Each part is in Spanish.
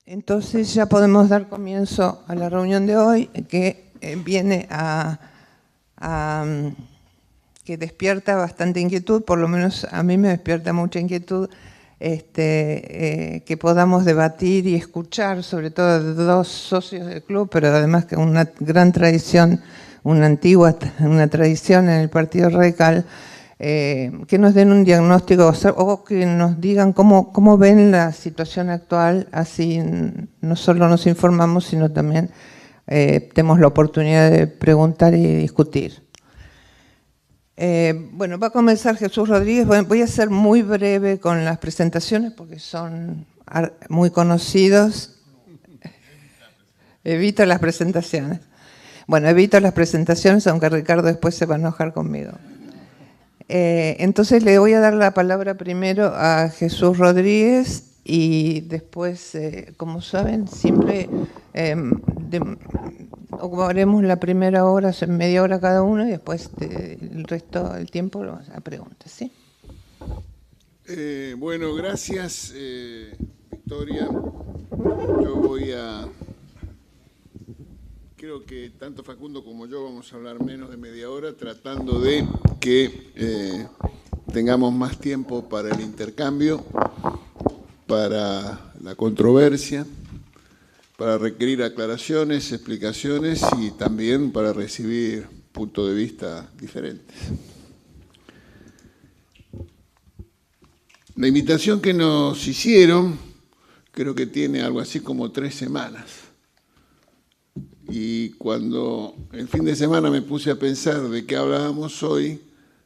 Entonces ya podemos dar comienzo a la reunión de hoy, que viene que despierta bastante inquietud, por lo menos a mí me despierta mucha inquietud, que podamos debatir y escuchar, sobre todo de dos socios del club, pero además que una gran tradición, una tradición en el Partido Radical, que nos den un diagnóstico o que nos digan cómo ven la situación actual, así no solo nos informamos, sino también tenemos la oportunidad de preguntar y discutir. Bueno, va a comenzar Jesús Rodríguez. Voy a ser muy breve con las presentaciones porque son muy conocidos. Evito las presentaciones. Bueno, evito las presentaciones, aunque Ricardo después se va a enojar conmigo. Entonces le voy a dar la palabra primero a Jesús Rodríguez y después, como saben, siempre ocuparemos la primera hora, media hora cada uno, y después el resto del tiempo a preguntas, ¿sí? Bueno, gracias, Victoria. Yo creo que tanto Facundo como yo vamos a hablar menos de media hora, tratando de que tengamos más tiempo para el intercambio, para la controversia, para requerir aclaraciones, explicaciones y también para recibir puntos de vista diferentes. La invitación que nos hicieron creo que tiene algo así como 3 semanas. Y cuando el fin de semana me puse a pensar de qué hablábamos hoy,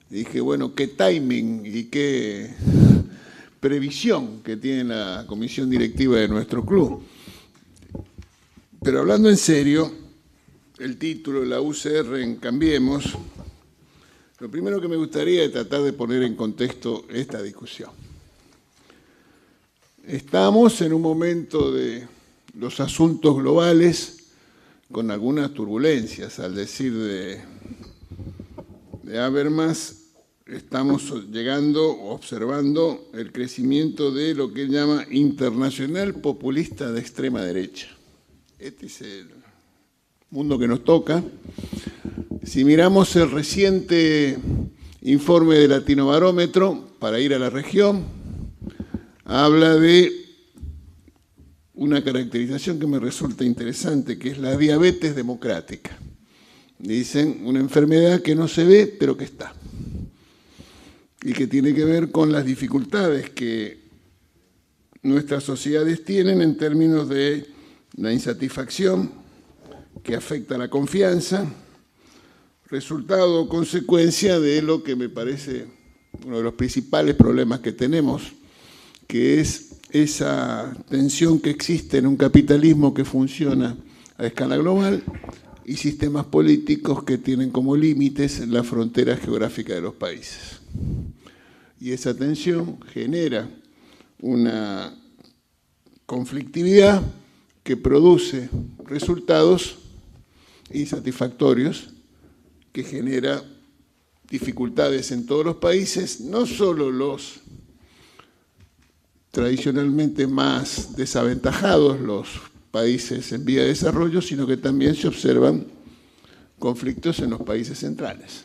dije, bueno, qué timing y qué previsión que tiene la comisión directiva de nuestro club. Pero hablando en serio, el título, la UCR en Cambiemos, lo primero que me gustaría es tratar de poner en contexto esta discusión. Estamos en un momento de los asuntos globales con algunas turbulencias. Al decir de Habermas, estamos llegando, observando el crecimiento de lo que él llama internacional populista de extrema derecha. Este es el mundo que nos toca. Si miramos el reciente informe de Latinobarómetro, para ir a la región, habla de una caracterización que me resulta interesante, que es la diabetes democrática. Dicen, una enfermedad que no se ve, pero que está. Y que tiene que ver con las dificultades que nuestras sociedades tienen en términos de la insatisfacción, que afecta a la confianza, resultado o consecuencia de lo que me parece uno de los principales problemas que tenemos, que es esa tensión que existe en un capitalismo que funciona a escala global y sistemas políticos que tienen como límites la frontera geográfica de los países. Y esa tensión genera una conflictividad que produce resultados insatisfactorios, que genera dificultades en todos los países, no solo los tradicionalmente más desaventajados, los países en vía de desarrollo, sino que también se observan conflictos en los países centrales.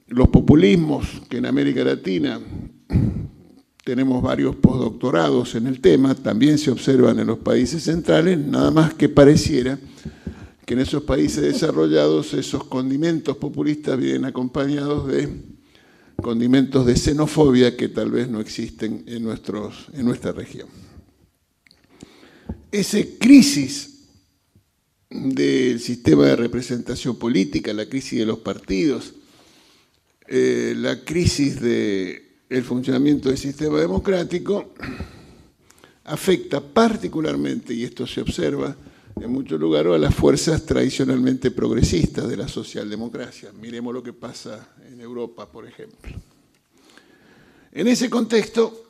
Los populismos, que en América Latina tenemos varios postdoctorados en el tema, también se observan en los países centrales, nada más que pareciera que en esos países desarrollados esos condimentos populistas vienen acompañados de condimentos de xenofobia que tal vez no existen en nuestra región. Esa crisis del sistema de representación política, la crisis de los partidos, la crisis del funcionamiento del sistema democrático afecta particularmente, y esto se observa en muchos lugares, a las fuerzas tradicionalmente progresistas de la socialdemocracia. Miremos lo que pasa en Europa, por ejemplo. En ese contexto,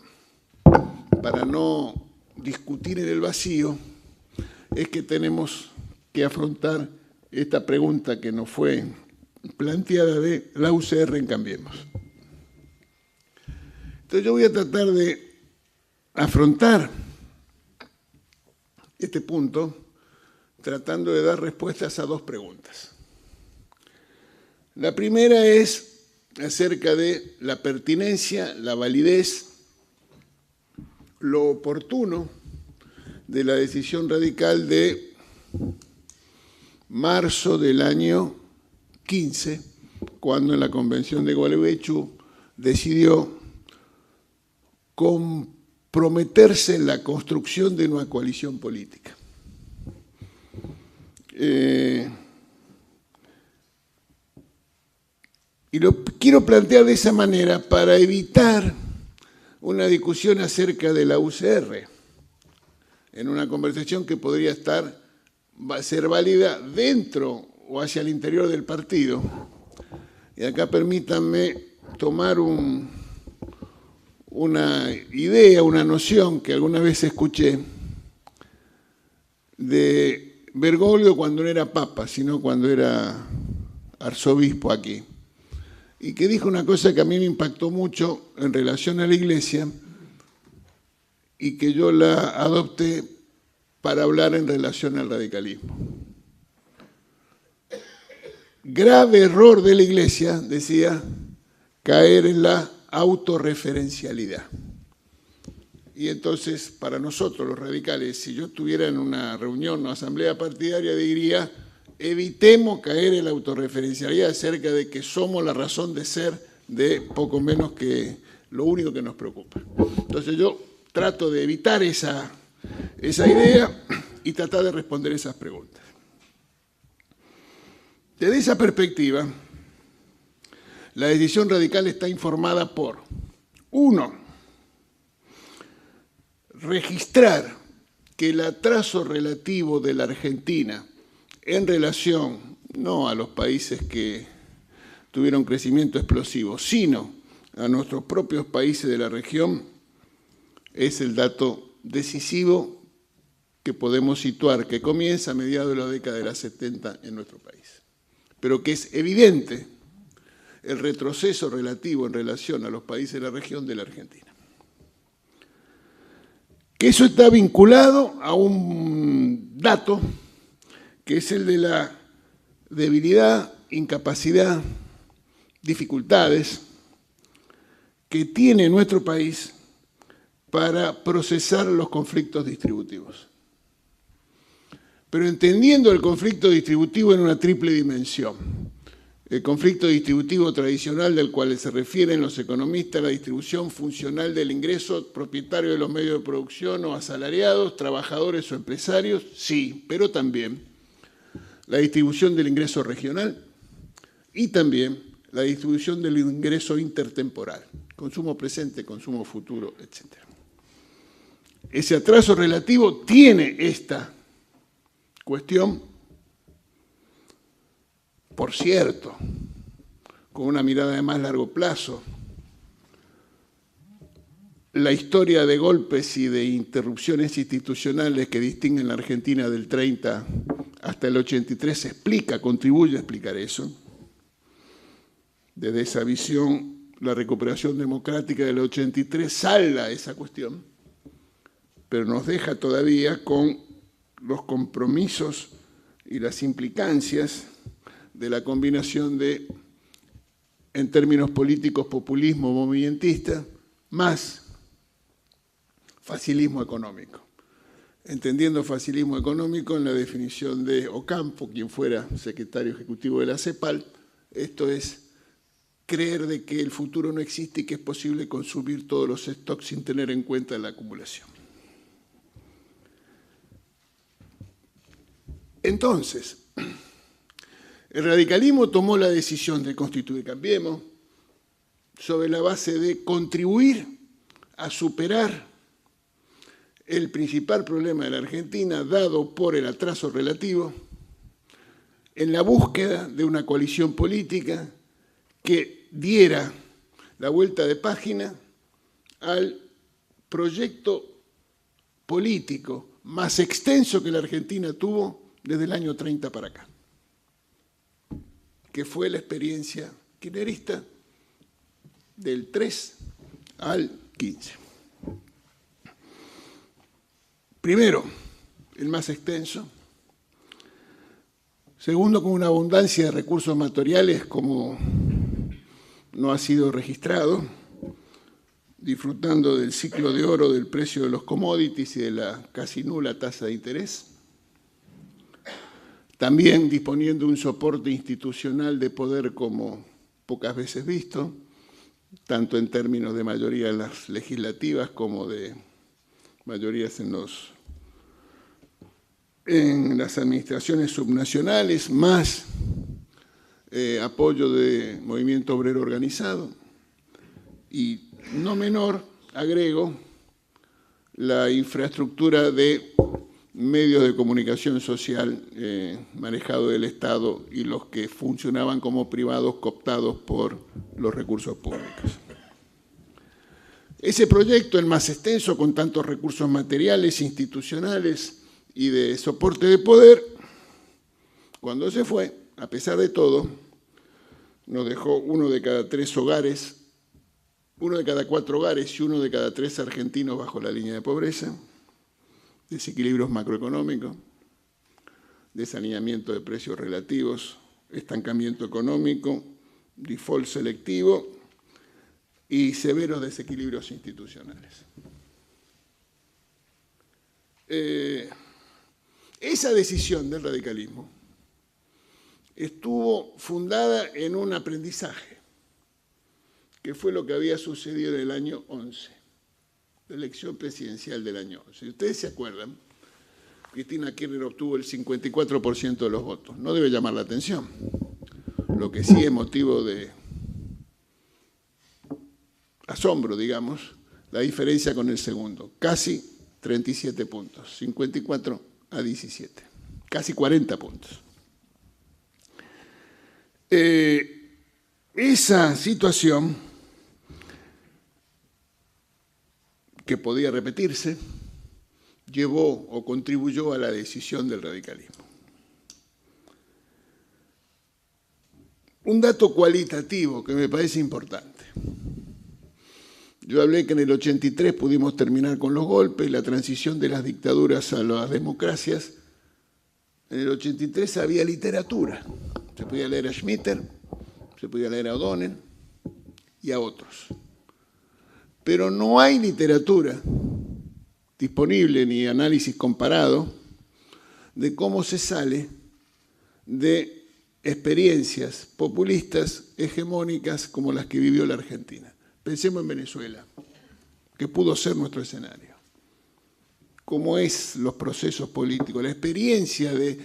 para no discutir en el vacío, es que tenemos que afrontar esta pregunta que nos fue planteada de la UCR en Cambiemos. Entonces yo voy a tratar de afrontar este punto tratando de dar respuestas a dos preguntas. La primera es acerca de la pertinencia, la validez, lo oportuno de la decisión radical de marzo del año 15, cuando en la Convención de Gualeguaychú decidió comprometerse en la construcción de una coalición política. Y lo quiero plantear de esa manera para evitar una discusión acerca de la UCR, en una conversación que podría ser válida dentro o hacia el interior del partido. Y acá permítanme tomar una idea, una noción que alguna vez escuché de Bergoglio cuando no era papa, sino cuando era arzobispo aquí, y que dijo una cosa que a mí me impactó mucho en relación a la Iglesia y que yo la adopté para hablar en relación al radicalismo. Grave error de la Iglesia, decía, caer en la autorreferencialidad. Y entonces, para nosotros los radicales, si yo estuviera en una reunión o asamblea partidaria, diría, evitemos caer en la autorreferencialidad acerca de que somos la razón de ser de poco menos que lo único que nos preocupa. Entonces yo trato de evitar esa idea y tratar de responder esas preguntas. Desde esa perspectiva, la decisión radical está informada por, uno, registrar que el atraso relativo de la Argentina en relación, no a los países que tuvieron crecimiento explosivo, sino a nuestros propios países de la región, es el dato decisivo que podemos situar, que comienza a mediados de la década de los 70 en nuestro país. Pero que es evidente el retroceso relativo en relación a los países de la región de la Argentina. Que eso está vinculado a un dato que es el de la debilidad, incapacidad, dificultades que tiene nuestro país para procesar los conflictos distributivos. Pero entendiendo el conflicto distributivo en una triple dimensión. El conflicto distributivo tradicional del cual se refieren los economistas, la distribución funcional del ingreso propietario de los medios de producción o asalariados, trabajadores o empresarios, sí, pero también la distribución del ingreso regional y también la distribución del ingreso intertemporal, consumo presente, consumo futuro, etc. Ese atraso relativo tiene esta cuestión, por cierto, con una mirada de más largo plazo. La historia de golpes y de interrupciones institucionales que distinguen la Argentina del 30 hasta el 83 contribuye a explicar eso. Desde esa visión, la recuperación democrática del 83 salda esa cuestión, pero nos deja todavía con los compromisos y las implicancias de la combinación de, en términos políticos, populismo movimentista, más facilismo económico. Entendiendo facilismo económico en la definición de Ocampo, quien fuera secretario ejecutivo de la CEPAL, esto es creer de que el futuro no existe y que es posible consumir todos los stocks sin tener en cuenta la acumulación. Entonces, el radicalismo tomó la decisión de constituir Cambiemos sobre la base de contribuir a superar el principal problema de la Argentina, dado por el atraso relativo, en la búsqueda de una coalición política que diera la vuelta de página al proyecto político más extenso que la Argentina tuvo desde el año 30 para acá, que fue la experiencia kirchnerista del 3 al 15. Primero, el más extenso. Segundo, con una abundancia de recursos materiales como no ha sido registrado, disfrutando del ciclo de oro del precio de los commodities y de la casi nula tasa de interés. También disponiendo de un soporte institucional de poder como pocas veces visto, tanto en términos de mayoría en las legislativas como de mayorías en las administraciones subnacionales, más apoyo de movimiento obrero organizado. Y no menor, agrego, la infraestructura de medios de comunicación social manejado del Estado y los que funcionaban como privados cooptados por los recursos públicos. Ese proyecto, el más extenso, con tantos recursos materiales, institucionales y de soporte de poder, cuando se fue, a pesar de todo, nos dejó 1 de cada 3 hogares, 1 de cada 4 hogares y 1 de cada 3 argentinos bajo la línea de pobreza, desequilibrios macroeconómicos, desalineamiento de precios relativos, estancamiento económico, default selectivo y severos desequilibrios institucionales. Esa decisión del radicalismo estuvo fundada en un aprendizaje, que fue lo que había sucedido en el año 11, la elección presidencial del año 11. Si ustedes se acuerdan, Cristina Kirchner obtuvo el 54% de los votos. No debe llamar la atención. Lo que sí es motivo de asombro, digamos, la diferencia con el segundo. Casi 37 puntos, 54 a 17, casi 40 puntos. Esa situación, que podía repetirse, llevó o contribuyó a la decisión del radicalismo. Un dato cualitativo que me parece importante. Yo hablé que en el 83 pudimos terminar con los golpes y la transición de las dictaduras a las democracias. En el 83 había literatura. Se podía leer a Schmitter, se podía leer a O'Donnell y a otros. Pero no hay literatura disponible ni análisis comparado de cómo se sale de experiencias populistas hegemónicas como las que vivió la Argentina. Pensemos en Venezuela, que pudo ser nuestro escenario. ¿Cómo es los procesos políticos? La experiencia de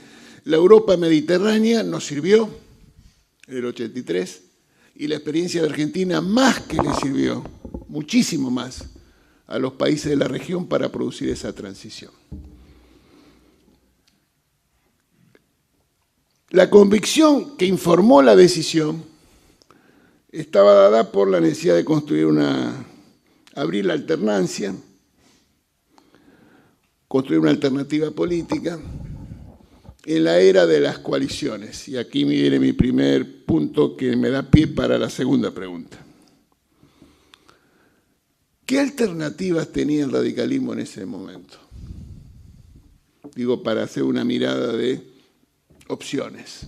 la Europa mediterránea nos sirvió en el 83 y la experiencia de Argentina más que le sirvió, muchísimo más, a los países de la región para producir esa transición. La convicción que informó la decisión estaba dada por la necesidad de abrir la alternancia, construir una alternativa política en la era de las coaliciones. Y aquí viene mi primer punto que me da pie para la segunda pregunta. ¿Qué alternativas tenía el radicalismo en ese momento? Digo, para hacer una mirada de opciones.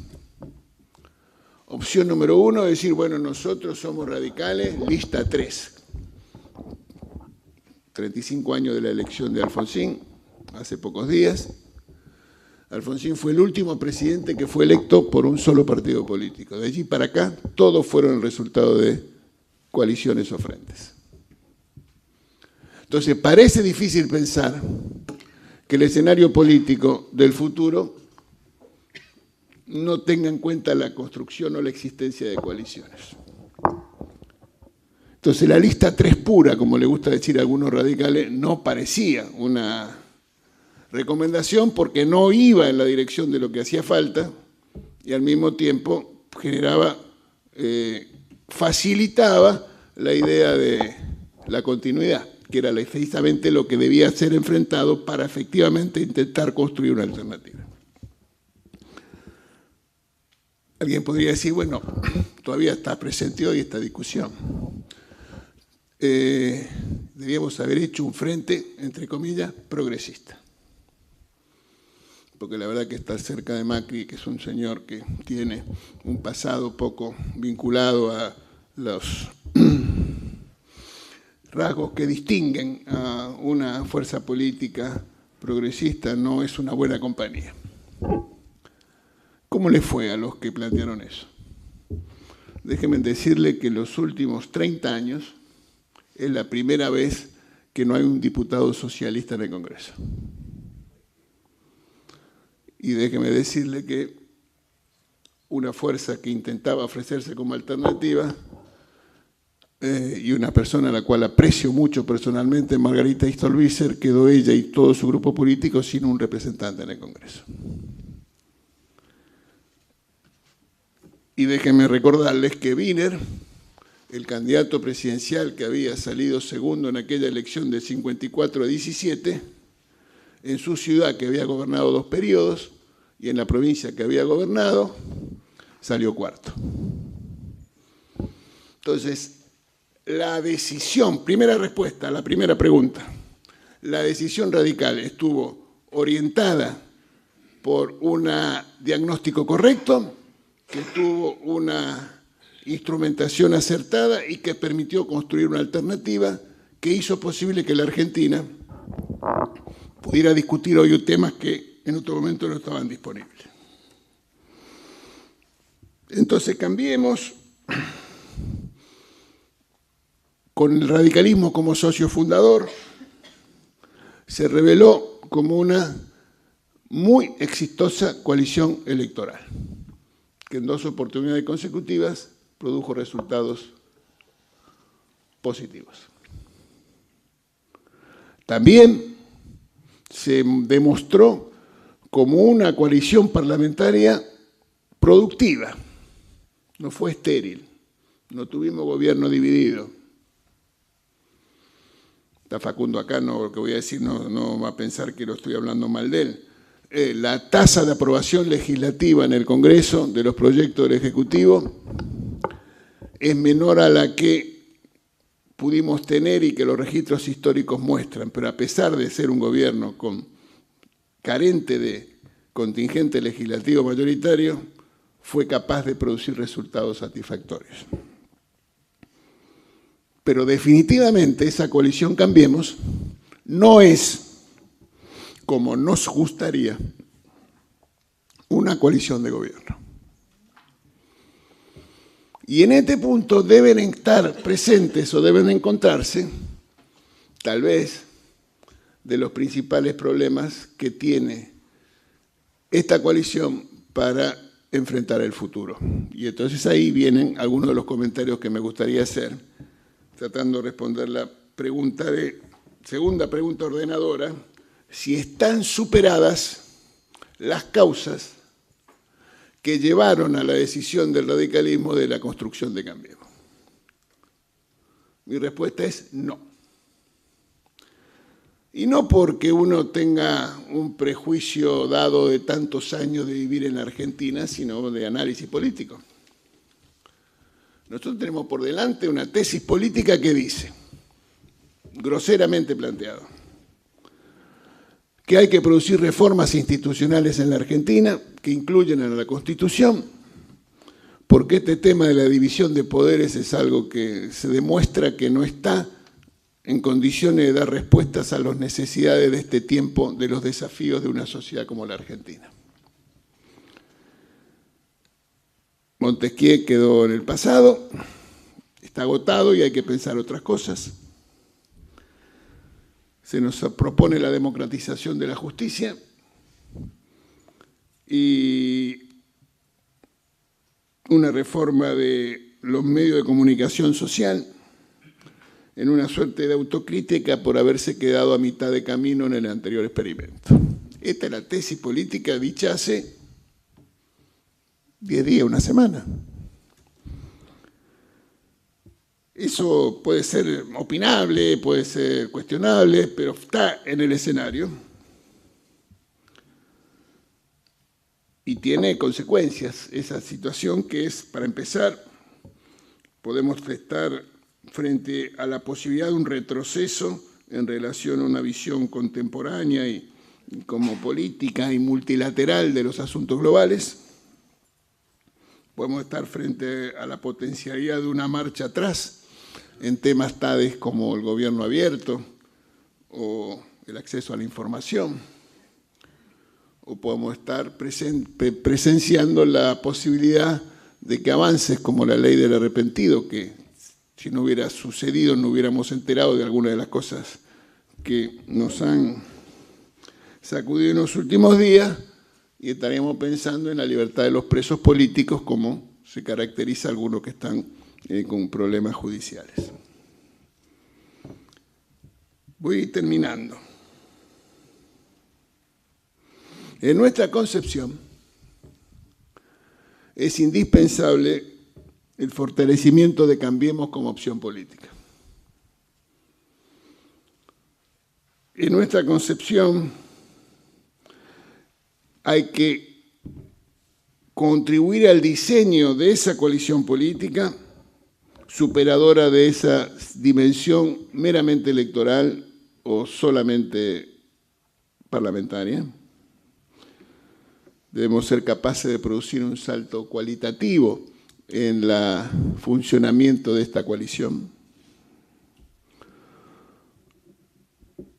Opción número 1 es decir, bueno, nosotros somos radicales, lista 3. 35 años de la elección de Alfonsín, hace pocos días. Alfonsín fue el último presidente que fue electo por un solo partido político. De allí para acá, todos fueron el resultado de coaliciones o frentes. Entonces, parece difícil pensar que el escenario político del futuro no tenga en cuenta la construcción o la existencia de coaliciones. Entonces, la lista 3 pura, como le gusta decir a algunos radicales, no parecía una recomendación porque no iba en la dirección de lo que hacía falta y al mismo tiempo facilitaba la idea de la continuidad, que era precisamente lo que debía ser enfrentado para efectivamente intentar construir una alternativa. Alguien podría decir, bueno, todavía está presente hoy esta discusión. Debíamos haber hecho un frente, entre comillas, progresista. porque la verdad que estar cerca de Macri, que es un señor que tiene un pasado poco vinculado a los rasgos que distinguen a una fuerza política progresista, no es una buena compañía. ¿Cómo le fue a los que plantearon eso? Déjenme decirle que en los últimos 30 años es la primera vez que no hay un diputado socialista en el Congreso. Y déjeme decirle que una fuerza que intentaba ofrecerse como alternativa y una persona a la cual aprecio mucho personalmente, Margarita Stolbizer, quedó ella y todo su grupo político sin un representante en el Congreso. Y déjenme recordarles que Wiener, el candidato presidencial que había salido segundo en aquella elección de 54 a 17, en su ciudad que había gobernado 2 periodos y en la provincia que había gobernado, salió cuarto. Entonces, la decisión, primera respuesta a la primera pregunta, la decisión radical estuvo orientada por un diagnóstico correcto, que tuvo una instrumentación acertada y que permitió construir una alternativa que hizo posible que la Argentina pudiera discutir hoy temas que en otro momento no estaban disponibles. Entonces, cambiemos con el radicalismo como socio fundador, se reveló como una muy exitosa coalición electoral, que en 2 oportunidades consecutivas produjo resultados positivos. También se demostró como una coalición parlamentaria productiva, no fue estéril, no tuvimos gobierno dividido. Está Facundo acá, no, lo que voy a decir no va a pensar que lo estoy hablando mal de él. La tasa de aprobación legislativa en el Congreso de los proyectos del Ejecutivo es menor a la que pudimos tener y que los registros históricos muestran, pero a pesar de ser un gobierno carente de contingente legislativo mayoritario, fue capaz de producir resultados satisfactorios. Pero definitivamente esa coalición Cambiemos no es, como nos gustaría, una coalición de gobierno. Y en este punto deben estar presentes o deben encontrarse, tal vez, de los principales problemas que tiene esta coalición para enfrentar el futuro. Y entonces ahí vienen algunos de los comentarios que me gustaría hacer, tratando de responder la segunda pregunta ordenadora, si están superadas las causas que llevaron a la decisión del radicalismo de la construcción de Cambiemos. Mi respuesta es no. Y no porque uno tenga un prejuicio dado de tantos años de vivir en Argentina, sino de análisis político. Nosotros tenemos por delante una tesis política que dice, groseramente planteado, que hay que producir reformas institucionales en la Argentina que incluyan a la Constitución, porque este tema de la división de poderes es algo que se demuestra que no está en condiciones de dar respuestas a las necesidades de este tiempo, de los desafíos de una sociedad como la Argentina. Montesquieu quedó en el pasado, está agotado y hay que pensar otras cosas. Se nos propone la democratización de la justicia y una reforma de los medios de comunicación social en una suerte de autocrítica por haberse quedado a mitad de camino en el anterior experimento. Esta es la tesis política dicha hace 10 días, una semana. Eso puede ser opinable, puede ser cuestionable, pero está en el escenario y tiene consecuencias esa situación que es, para empezar, podemos estar frente a la posibilidad de un retroceso en relación a una visión contemporánea y como política y multilateral de los asuntos globales. Podemos estar frente a la potencialidad de una marcha atrás en temas tales como el gobierno abierto o el acceso a la información. O podemos estar presenciando la posibilidad de que avances como la ley del arrepentido, que si no hubiera sucedido no hubiéramos enterado de algunas de las cosas que nos han sacudido en los últimos días, y estaríamos pensando en la libertad de los presos políticos, como se caracteriza a algunos que están con problemas judiciales. Voy terminando. En nuestra concepción es indispensable el fortalecimiento de Cambiemos como opción política. En nuestra concepción hay que contribuir al diseño de esa coalición política superadora de esa dimensión meramente electoral o solamente parlamentaria. Debemos ser capaces de producir un salto cualitativo en el funcionamiento de esta coalición.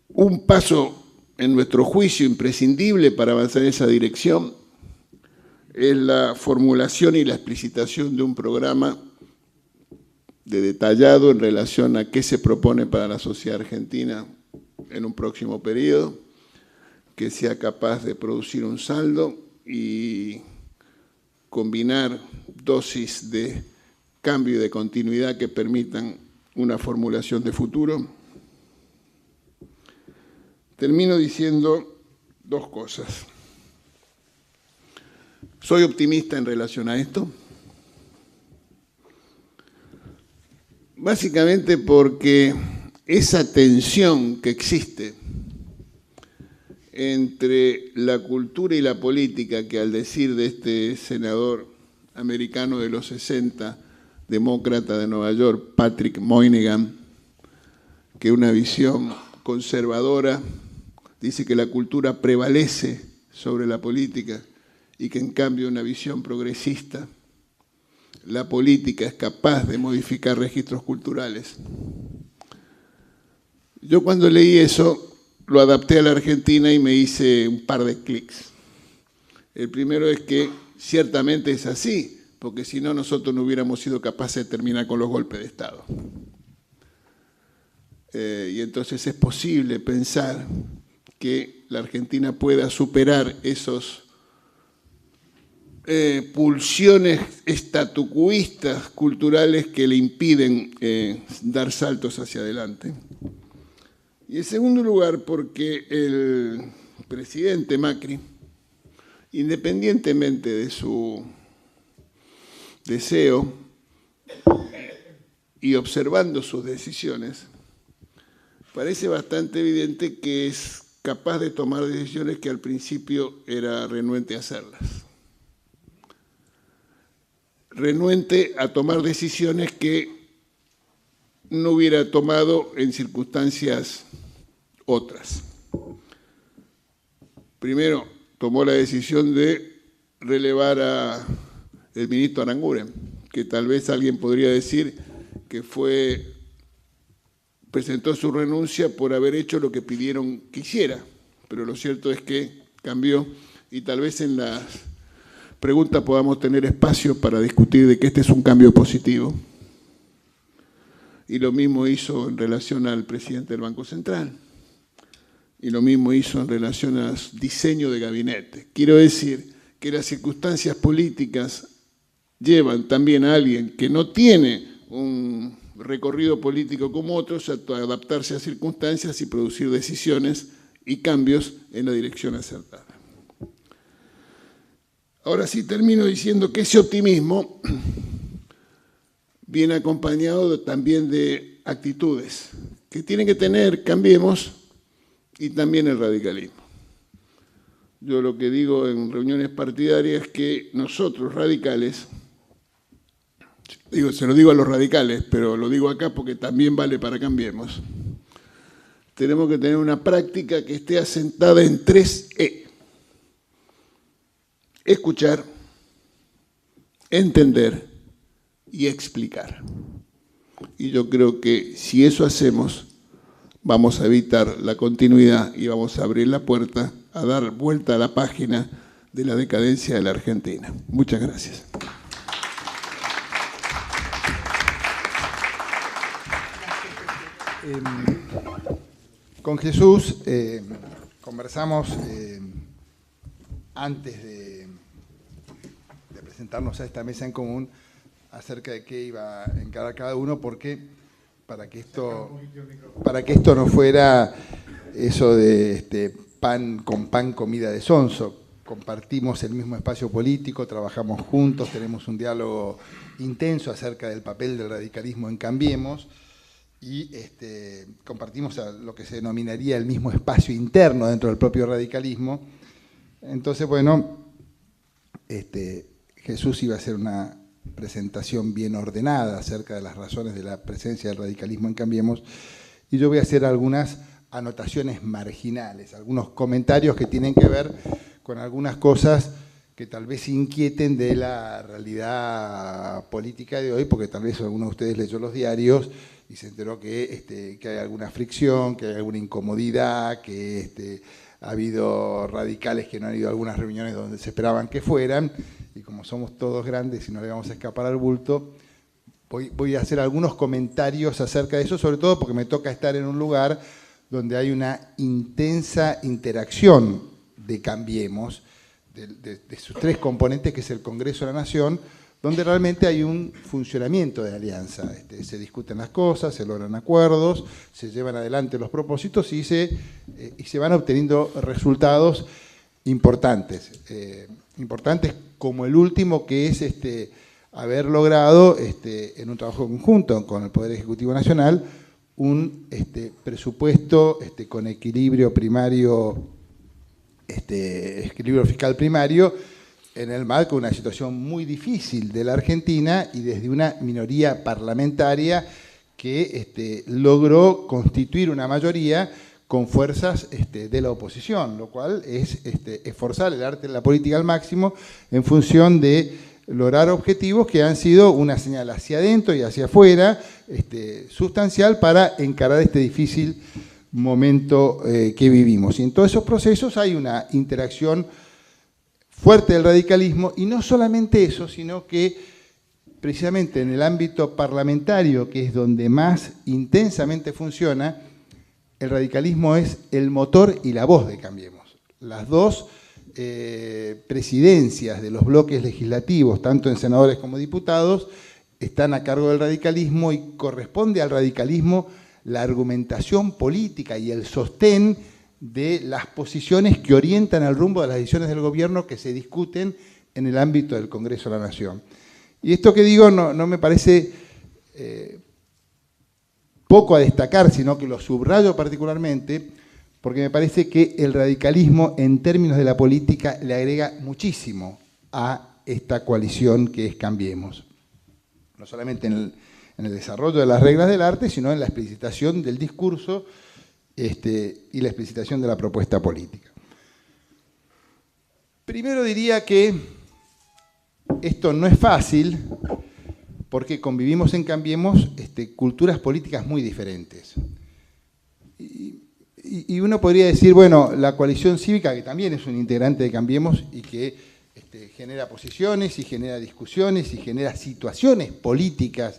Un paso, en nuestro juicio, imprescindible para avanzar en esa dirección es la formulación y la explicitación de un programa detallado en relación a qué se propone para la sociedad argentina en un próximo periodo, que sea capaz de producir un saldo y combinar dosis de cambio y de continuidad que permitan una formulación de futuro. Termino diciendo dos cosas. Soy optimista en relación a esto, básicamente porque esa tensión que existe entre la cultura y la política, que al decir de este senador americano de los 60, demócrata de Nueva York, Patrick Moynihan, que una visión conservadora dice que la cultura prevalece sobre la política y que en cambio una visión progresista, la política es capaz de modificar registros culturales. Yo cuando leí eso lo adapté a la Argentina y me hice un par de clics. El primero es que ciertamente es así, porque si no nosotros no hubiéramos sido capaces de terminar con los golpes de Estado. Y entonces es posible pensar que la Argentina pueda superar esos pulsiones estatucuistas culturales que le impiden dar saltos hacia adelante. Y en segundo lugar, porque el presidente Macri, independientemente de su deseo y observando sus decisiones, parece bastante evidente que es capaz de tomar decisiones que al principio era renuente a hacerlas. Renuente a tomar decisiones que no hubiera tomado en circunstancias otras. Primero, tomó la decisión de relevar al ministro Aranguren, que tal vez alguien podría decir que presentó su renuncia por haber hecho lo que pidieron que hiciera, pero lo cierto es que cambió y tal vez en las preguntas podamos tener espacio para discutir de que este es un cambio positivo. Y lo mismo hizo en relación al presidente del Banco Central. Y lo mismo hizo en relación al diseño de gabinete. Quiero decir que las circunstancias políticas llevan también a alguien que no tiene un recorrido político como otros a adaptarse a circunstancias y producir decisiones y cambios en la dirección acertada. Ahora sí termino diciendo que ese optimismo viene acompañado también de actitudes que tienen que tener Cambiemos y también el radicalismo. Yo lo que digo en reuniones partidarias es que nosotros radicales, se lo digo a los radicales, pero lo digo acá porque también vale para Cambiemos, tenemos que tener una práctica que esté asentada en 3E. Escuchar, entender y explicar. Y yo creo que si eso hacemos, vamos a evitar la continuidad y vamos a abrir la puerta a dar vuelta a la página de la decadencia de la Argentina. Muchas gracias. Con Jesús conversamos antes de presentarnos a esta mesa en común acerca de qué iba a encarar cada uno, porque para que esto no fuera eso de pan con pan, comida de sonso. Compartimos el mismo espacio político, trabajamos juntos, tenemos un diálogo intenso acerca del papel del radicalismo en Cambiemos y compartimos lo que se denominaría el mismo espacio interno dentro del propio radicalismo. Entonces, bueno, Jesús iba a hacer una presentación bien ordenada acerca de las razones de la presencia del radicalismo en Cambiemos, y yo voy a hacer algunas anotaciones marginales, algunos comentarios que tienen que ver con algunas cosas que tal vez inquieten de la realidad política de hoy, porque tal vez alguno de ustedes leyó los diarios y se enteró que hay alguna fricción, que hay alguna incomodidad, que ha habido radicales que no han ido a algunas reuniones donde se esperaban que fueran, y como somos todos grandes y no le vamos a escapar al bulto, voy a hacer algunos comentarios acerca de eso, sobre todo porque me toca estar en un lugar donde hay una intensa interacción de Cambiemos, de sus tres componentes, que es el Congreso de la Nación, donde realmente hay un funcionamiento de alianza. Se discuten las cosas, se logran acuerdos, se llevan adelante los propósitos y se van obteniendo resultados importantes. Importantes como el último, que es haber logrado, en un trabajo conjunto con el Poder Ejecutivo Nacional, un presupuesto con equilibrio primario, equilibrio fiscal primario, en el marco de una situación muy difícil de la Argentina y desde una minoría parlamentaria que logró constituir una mayoría con fuerzas de la oposición, lo cual es esforzar el arte de la política al máximo en función de lograr objetivos que han sido una señal hacia adentro y hacia afuera, sustancial para encarar este difícil momento que vivimos. Y en todos esos procesos hay una interacción fuerte del radicalismo, y no solamente eso, sino que precisamente en el ámbito parlamentario, que es donde más intensamente funciona, el radicalismo es el motor y la voz de Cambiemos. Las dos presidencias de los bloques legislativos, tanto en senadores como diputados, están a cargo del radicalismo, y corresponde al radicalismo la argumentación política y el sostén de las posiciones que orientan el rumbo de las decisiones del gobierno que se discuten en el ámbito del Congreso de la Nación. Y esto que digo no me parece poco a destacar, sino que lo subrayo particularmente, porque me parece que el radicalismo en términos de la política le agrega muchísimo a esta coalición que es Cambiemos. No solamente en el desarrollo de las reglas del arte, sino en la explicitación del discurso y la explicitación de la propuesta política. Primero diría que esto no es fácil, porque convivimos en Cambiemos culturas políticas muy diferentes. Y uno podría decir, bueno, la coalición cívica, que también es un integrante de Cambiemos y que genera posiciones y genera discusiones y genera situaciones políticas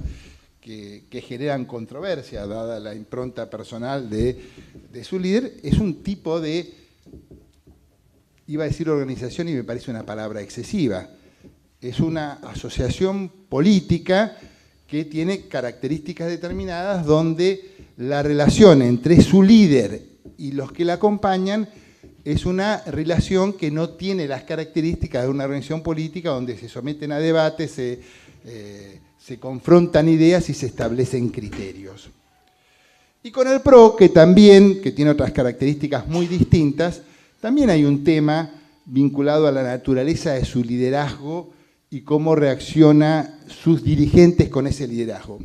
que generan controversia, dada la impronta personal de su líder, es un tipo de, iba a decir organización y me parece una palabra excesiva, es una asociación política que tiene características determinadas, donde la relación entre su líder y los que la acompañan es una relación que no tiene las características de una organización política, donde se someten a debates, se confrontan ideas y se establecen criterios. Y con el PRO, que tiene otras características muy distintas, también hay un tema vinculado a la naturaleza de su liderazgo y cómo reacciona sus dirigentes con ese liderazgo.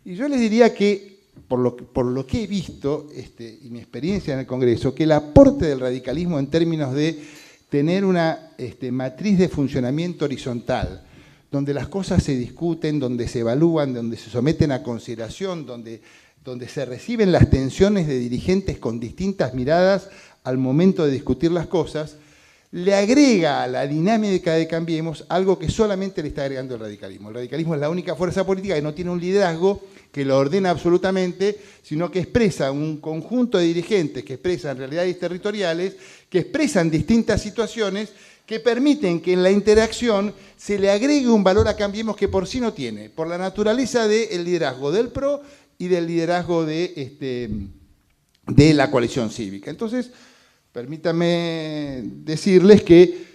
Y yo les diría que por lo que he visto y mi experiencia en el Congreso, que el aporte del radicalismo en términos de tener una matriz de funcionamiento horizontal, donde las cosas se discuten, donde se evalúan, donde se someten a consideración, donde se reciben las tensiones de dirigentes con distintas miradas al momento de discutir las cosas, le agrega a la dinámica de Cambiemos algo que solamente le está agregando el radicalismo. El radicalismo es la única fuerza política que no tiene un liderazgo que lo ordena absolutamente, sino que expresa un conjunto de dirigentes que expresan realidades territoriales, que expresan distintas situaciones, que permiten que en la interacción se le agregue un valor a Cambiemos que por sí no tiene, por la naturaleza del liderazgo del PRO y del liderazgo de la coalición cívica. Entonces, permítanme decirles que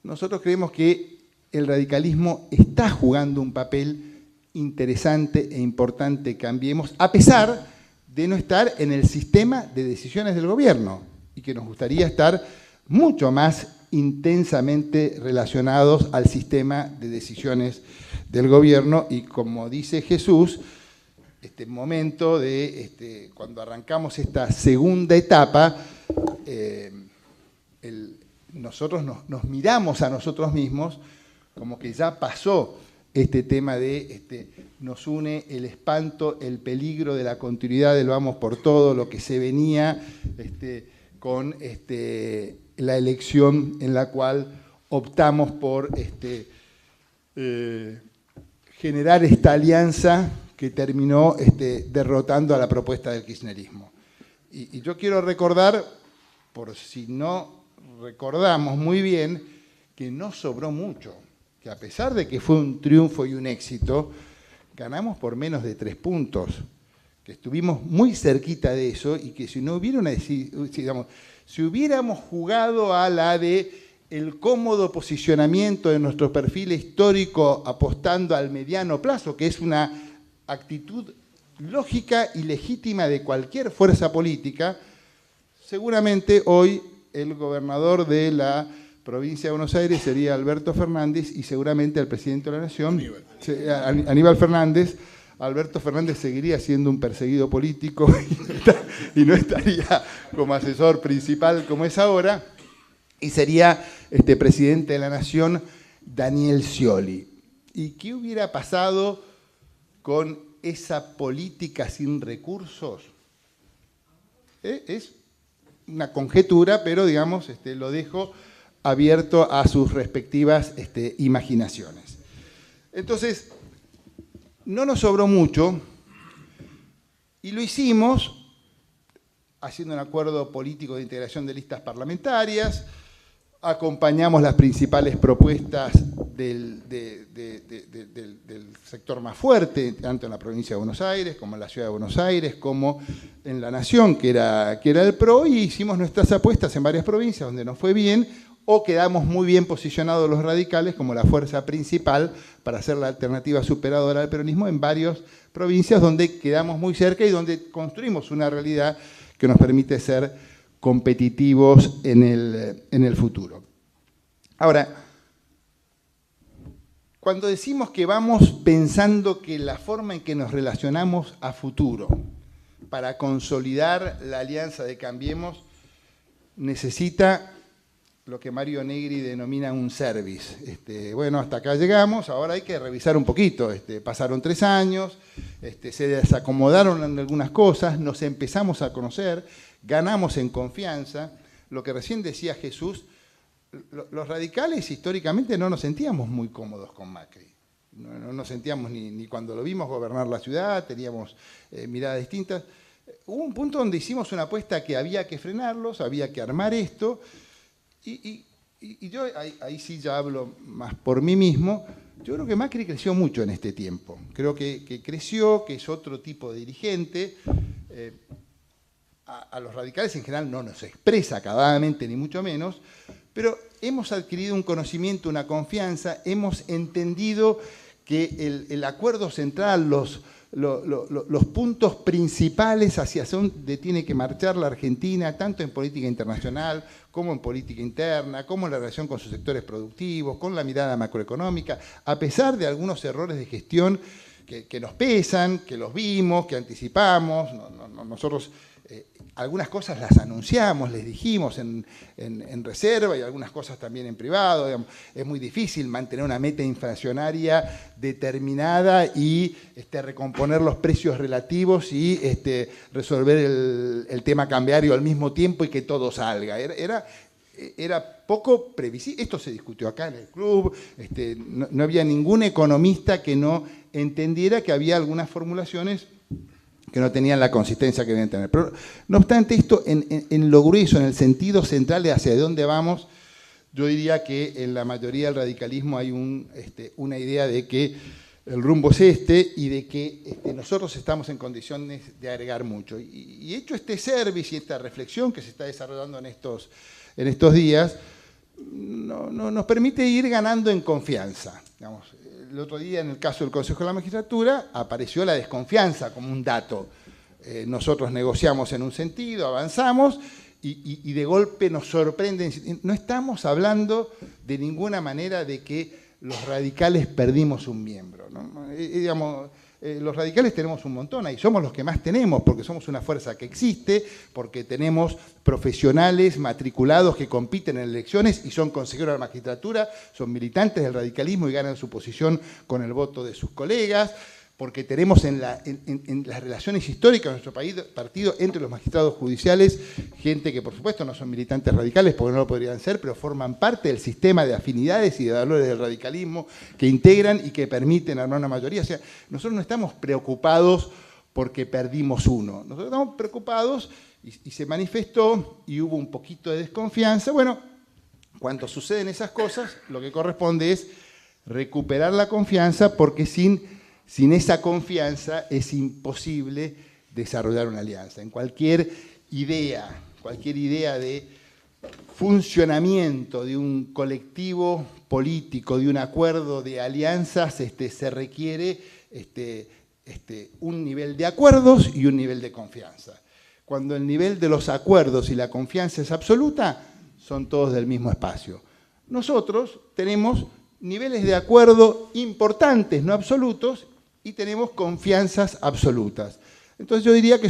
nosotros creemos que el radicalismo está jugando un papel interesante e importante, Cambiemos, a pesar de no estar en el sistema de decisiones del gobierno y que nos gustaría estar mucho más intensamente relacionados al sistema de decisiones del gobierno y, como dice Jesús, este momento de cuando arrancamos esta segunda etapa, nosotros nos miramos a nosotros mismos como que ya pasó este tema de nos une el espanto, el peligro de la continuidad del vamos por todo, lo que se venía con la elección en la cual optamos por generar esta alianza que terminó derrotando a la propuesta del kirchnerismo. Y yo quiero recordar, por si no recordamos muy bien, que no sobró mucho, que a pesar de que fue un triunfo y un éxito, ganamos por menos de 3 puntos, que estuvimos muy cerquita de eso y que si no hubiera si hubiéramos jugado a la de el cómodo posicionamiento de nuestro perfil histórico apostando al mediano plazo, que es una actitud lógica y legítima de cualquier fuerza política, seguramente hoy el gobernador de la provincia de Buenos Aires sería Alberto Fernández y seguramente el presidente de la Nación, Aníbal Fernández. Alberto Fernández seguiría siendo un perseguido político y no estaría como asesor principal como es ahora, y sería presidente de la Nación Daniel Scioli. ¿Y qué hubiera pasado con esa política sin recursos? Es una conjetura, pero digamos, lo dejo abierto a sus respectivas imaginaciones. Entonces, no nos sobró mucho y lo hicimos haciendo un acuerdo político de integración de listas parlamentarias, acompañamos las principales propuestas del sector más fuerte, tanto en la provincia de Buenos Aires como en la ciudad de Buenos Aires, como en la Nación, que era el PRO, y hicimos nuestras apuestas en varias provincias donde nos fue bien, o quedamos muy bien posicionados los radicales como la fuerza principal para hacer la alternativa superadora al peronismo en varias provincias donde quedamos muy cerca y donde construimos una realidad que nos permite ser competitivos en el futuro. Ahora, cuando decimos que vamos pensando que la forma en que nos relacionamos a futuro para consolidar la alianza de Cambiemos necesita lo que Mario Negri denomina un service. Bueno, hasta acá llegamos, ahora hay que revisar un poquito. Pasaron 3 años, se desacomodaron algunas cosas, nos empezamos a conocer, ganamos en confianza. Lo que recién decía Jesús, los radicales históricamente no nos sentíamos muy cómodos con Macri. No nos sentíamos ni cuando lo vimos gobernar la ciudad, teníamos miradas distintas. Hubo un punto donde hicimos una apuesta que había que frenarlos, había que armar esto. Y yo ahí sí ya hablo más por mí mismo. Yo creo que Macri creció mucho en este tiempo. Creo que creció, que es otro tipo de dirigente. A los radicales en general no nos expresa acabadamente, ni mucho menos, pero hemos adquirido un conocimiento, una confianza, hemos entendido que el acuerdo central, los puntos principales hacia donde tiene que marchar la Argentina, tanto en política internacional como en política interna, como en la relación con sus sectores productivos, con la mirada macroeconómica, a pesar de algunos errores de gestión que nos pesan, que los vimos, que anticipamos. Nosotros algunas cosas las anunciamos, les dijimos en reserva y algunas cosas también en privado. Digamos. Es muy difícil mantener una meta inflacionaria determinada y recomponer los precios relativos y resolver el tema cambiario al mismo tiempo y que todo salga. Era poco previsible. Esto se discutió acá en el club. No había ningún economista que no entendiera que había algunas formulaciones que no tenían la consistencia que deben tener. Pero, no obstante, esto en lo grueso, en el sentido central de hacia dónde vamos, yo diría que en la mayoría del radicalismo hay una idea de que el rumbo es y de que nosotros estamos en condiciones de agregar mucho. Y hecho este service y esta reflexión que se está desarrollando en estos días, nos permite ir ganando en confianza. Digamos, el otro día, en el caso del Consejo de la Magistratura, apareció la desconfianza como un dato. Nosotros negociamos en un sentido, avanzamos, y de golpe nos sorprenden. No estamos hablando de ninguna manera de que los radicales perdimos un miembro, ¿no? Digamos, los radicales tenemos un montón ahí, somos los que más tenemos, porque somos una fuerza que existe, porque tenemos profesionales matriculados que compiten en elecciones y son consejeros de la magistratura, son militantes del radicalismo y ganan su posición con el voto de sus colegas, porque tenemos en las relaciones históricas de nuestro partido entre los magistrados judiciales gente que por supuesto no son militantes radicales porque no lo podrían ser, pero forman parte del sistema de afinidades y de valores del radicalismo que integran y que permiten armar una mayoría. O sea, nosotros no estamos preocupados porque perdimos uno, nosotros estamos preocupados y se manifestó y hubo un poquito de desconfianza. Bueno, cuando suceden esas cosas, lo que corresponde es recuperar la confianza porque sin esa confianza es imposible desarrollar una alianza. En cualquier idea de funcionamiento de un colectivo político, de un acuerdo de alianzas, se requiere un nivel de acuerdos y un nivel de confianza. Cuando el nivel de los acuerdos y la confianza es absoluta, son todos del mismo espacio. Nosotros tenemos niveles de acuerdo importantes, no absolutos, y tenemos confianzas absolutas. Entonces yo diría que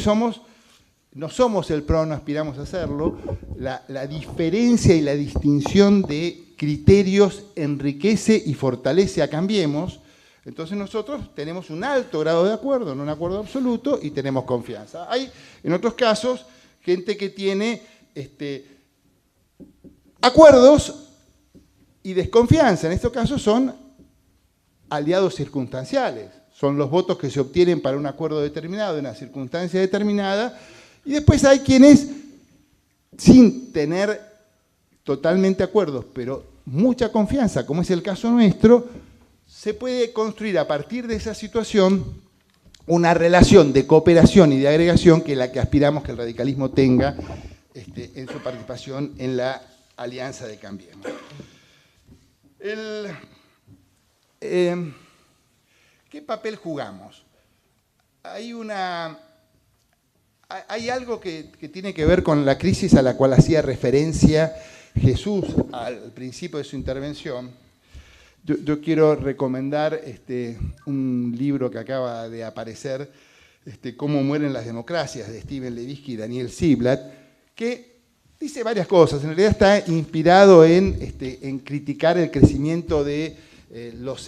no somos el PRO, no aspiramos a hacerlo. La diferencia y la distinción de criterios enriquece y fortalece a Cambiemos. Entonces nosotros tenemos un alto grado de acuerdo, no un acuerdo absoluto, y tenemos confianza. Hay, en otros casos, gente que tiene acuerdos y desconfianza. En estos casos son aliados circunstanciales. Son los votos que se obtienen para un acuerdo determinado, en una circunstancia determinada, y después hay quienes, sin tener totalmente acuerdos, pero mucha confianza, como es el caso nuestro, se puede construir a partir de esa situación una relación de cooperación y de agregación que es la que aspiramos que el radicalismo tenga en su participación en la alianza de Cambiemos. ¿Qué papel jugamos? Hay algo que tiene que ver con la crisis a la cual hacía referencia Jesús al principio de su intervención. Yo quiero recomendar un libro que acaba de aparecer, Cómo mueren las democracias, de Steven Levitsky y Daniel Ziblatt, que dice varias cosas. En realidad está inspirado en criticar el crecimiento de los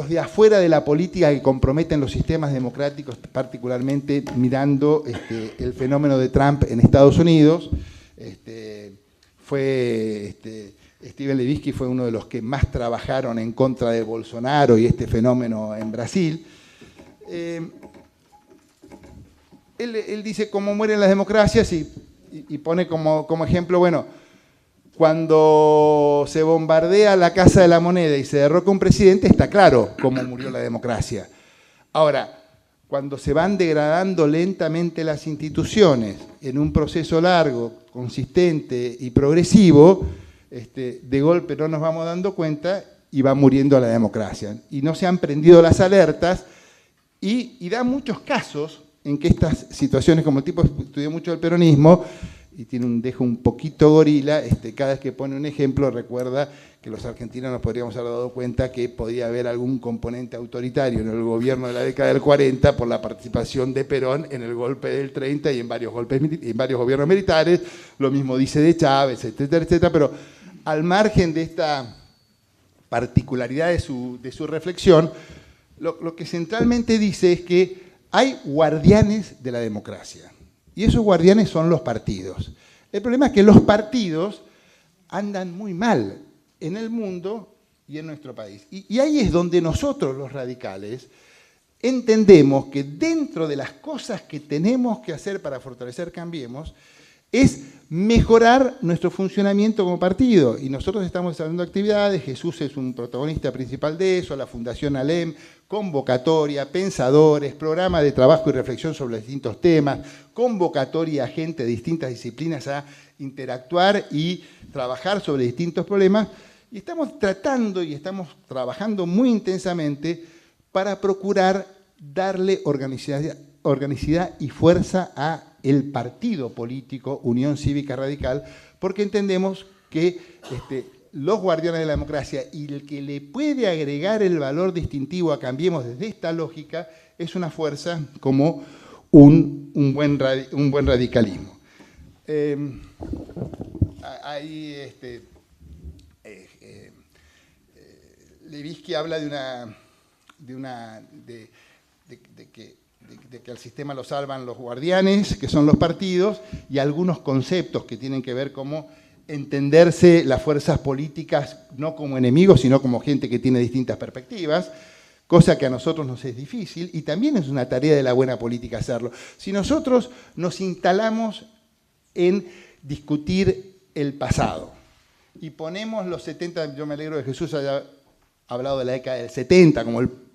de afuera de la política que comprometen los sistemas democráticos, particularmente mirando el fenómeno de Trump en Estados Unidos. Steven Levitsky fue uno de los que más trabajaron en contra de Bolsonaro y este fenómeno en Brasil. Él dice cómo mueren las democracias y pone como ejemplo, bueno, cuando se bombardea la Casa de la Moneda y se derroca un presidente, está claro cómo murió la democracia. Ahora, cuando se van degradando lentamente las instituciones en un proceso largo, consistente y progresivo, de golpe no nos vamos dando cuenta y va muriendo la democracia. Y no se han prendido las alertas y da muchos casos en que estas situaciones, como el tipo estudió mucho el peronismo, y tiene un dejo un poquito gorila, cada vez que pone un ejemplo recuerda que los argentinos nos podríamos haber dado cuenta que podía haber algún componente autoritario en el gobierno de la década del 40 por la participación de Perón en el golpe del 30 y en varios gobiernos militares, lo mismo dice de Chávez, etcétera, etcétera, pero al margen de esta particularidad de su reflexión, lo que centralmente dice es que hay guardianes de la democracia. Y esos guardianes son los partidos. El problema es que los partidos andan muy mal en el mundo y en nuestro país. Y ahí es donde nosotros, los radicales, entendemos que dentro de las cosas que tenemos que hacer para fortalecer Cambiemos, es mejorar nuestro funcionamiento como partido. Y nosotros estamos desarrollando actividades, Jesús es un protagonista principal de eso, la Fundación ALEM, convocatoria, pensadores, programa de trabajo y reflexión sobre distintos temas, convocatoria a gente de distintas disciplinas a interactuar y trabajar sobre distintos problemas. Y estamos tratando y estamos trabajando muy intensamente para procurar darle organicidad y fuerza a el partido político Unión Cívica Radical, porque entendemos que los guardianes de la democracia y el que le puede agregar el valor distintivo a Cambiemos desde esta lógica es una fuerza como un buen radicalismo. Ahí Levinsky habla de que al sistema lo salvan los guardianes, que son los partidos, y algunos conceptos que tienen que ver como entenderse las fuerzas políticas no como enemigos, sino como gente que tiene distintas perspectivas, cosa que a nosotros nos es difícil, y también es una tarea de la buena política hacerlo. Si nosotros nos instalamos en discutir el pasado y ponemos los 70, yo me alegro de que Jesús haya hablado de la década del 70,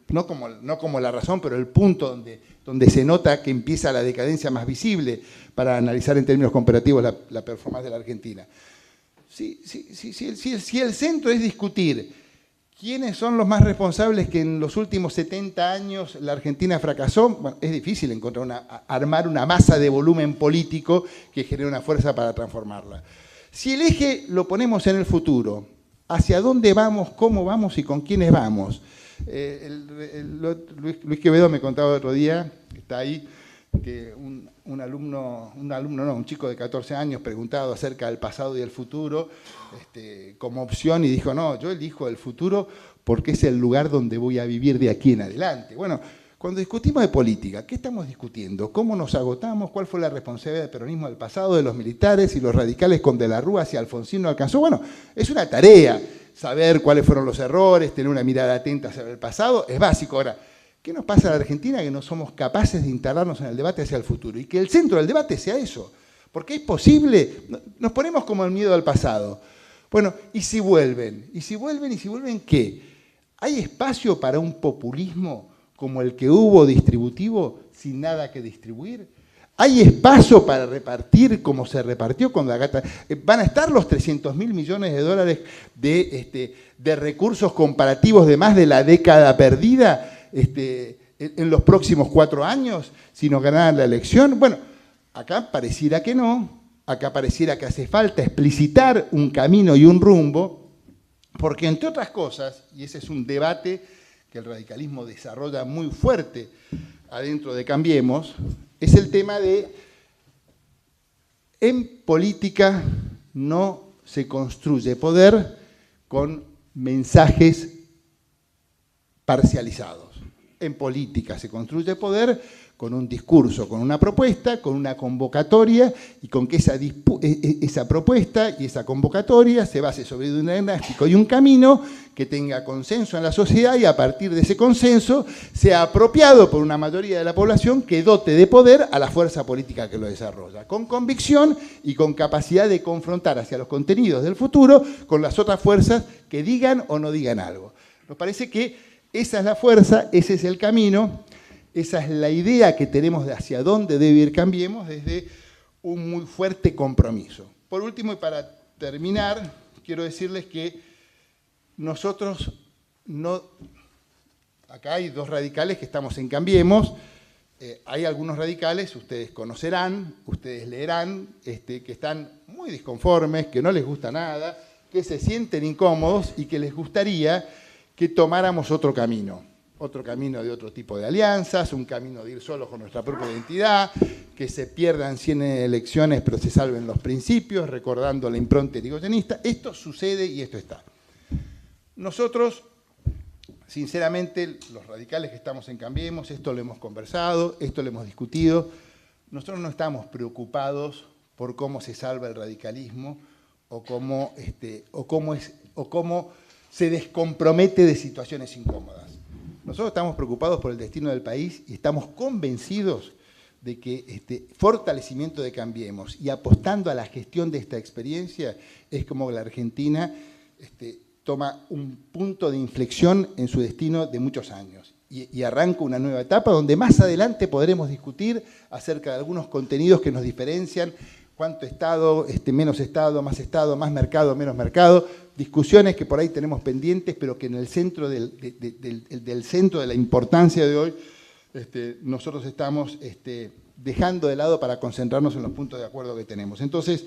no como la razón, pero el punto donde se nota que empieza la decadencia más visible para analizar en términos comparativos la performance de la Argentina. Si el centro es discutir quiénes son los más responsables que en los últimos 70 años la Argentina fracasó, bueno, es difícil armar una masa de volumen político que genere una fuerza para transformarla. Si el eje lo ponemos en el futuro, hacia dónde vamos, cómo vamos y con quiénes vamos. Luis Quevedo me contaba el otro día, que está ahí, que un chico de 14 años preguntado acerca del pasado y del futuro como opción y dijo, no, yo elijo el futuro porque es el lugar donde voy a vivir de aquí en adelante. Bueno, cuando discutimos de política, ¿qué estamos discutiendo? ¿Cómo nos agotamos? ¿Cuál fue la responsabilidad del peronismo del pasado, de los militares y los radicales con De la Rúa si Alfonsín no alcanzó? Bueno, es una tarea saber cuáles fueron los errores, tener una mirada atenta hacia el pasado, es básico. Ahora, ¿qué nos pasa a la Argentina que no somos capaces de instalarnos en el debate hacia el futuro? Y que el centro del debate sea eso. Porque es posible, nos ponemos como el miedo al pasado. Bueno, ¿y si vuelven? ¿Y si vuelven qué? ¿Hay espacio para un populismo como el que hubo distributivo sin nada que distribuir? ¿Hay espacio para repartir como se repartió con la gata? ¿Van a estar los 300.000 millones de dólares de recursos comparativos de más de la década perdida en los próximos 4 años si nos ganaran la elección? Bueno, acá pareciera que no, acá pareciera que hace falta explicitar un camino y un rumbo, porque entre otras cosas, y ese es un debate que el radicalismo desarrolla muy fuerte adentro de Cambiemos, es el tema de, en política no se construye poder con mensajes parcializados. En política se construye poder con un discurso, con una propuesta, con una convocatoria, y con que esa propuesta y esa convocatoria se base sobre un diagnóstico y un camino que tenga consenso en la sociedad y a partir de ese consenso sea apropiado por una mayoría de la población que dote de poder a la fuerza política que lo desarrolla, con convicción y con capacidad de confrontar hacia los contenidos del futuro con las otras fuerzas que digan o no digan algo. Nos parece que esa es la fuerza, ese es el camino. Esa es la idea que tenemos de hacia dónde debe ir Cambiemos desde un muy fuerte compromiso. Por último, y para terminar, quiero decirles que nosotros no... Acá hay 2 radicales que estamos en Cambiemos, hay algunos radicales, ustedes conocerán, ustedes leerán, que están muy disconformes, que no les gusta nada, que se sienten incómodos y que les gustaría que tomáramos otro camino de otro tipo de alianzas, un camino de ir solos con nuestra propia identidad, que se pierdan 100 elecciones pero se salven los principios, recordando la impronta irigoyenista. Esto sucede y esto está. Nosotros, sinceramente, los radicales que estamos en Cambiemos, esto lo hemos conversado, esto lo hemos discutido, nosotros no estamos preocupados por cómo se salva el radicalismo o cómo se descompromete de situaciones incómodas. Nosotros estamos preocupados por el destino del país y estamos convencidos de que fortalecimiento de Cambiemos y apostando a la gestión de esta experiencia es como la Argentina toma un punto de inflexión en su destino de muchos años y arranca una nueva etapa donde más adelante podremos discutir acerca de algunos contenidos que nos diferencian, cuánto Estado, menos Estado, más mercado, menos mercado, discusiones que por ahí tenemos pendientes, pero que en el centro del centro de la importancia de hoy nosotros estamos dejando de lado para concentrarnos en los puntos de acuerdo que tenemos. Entonces,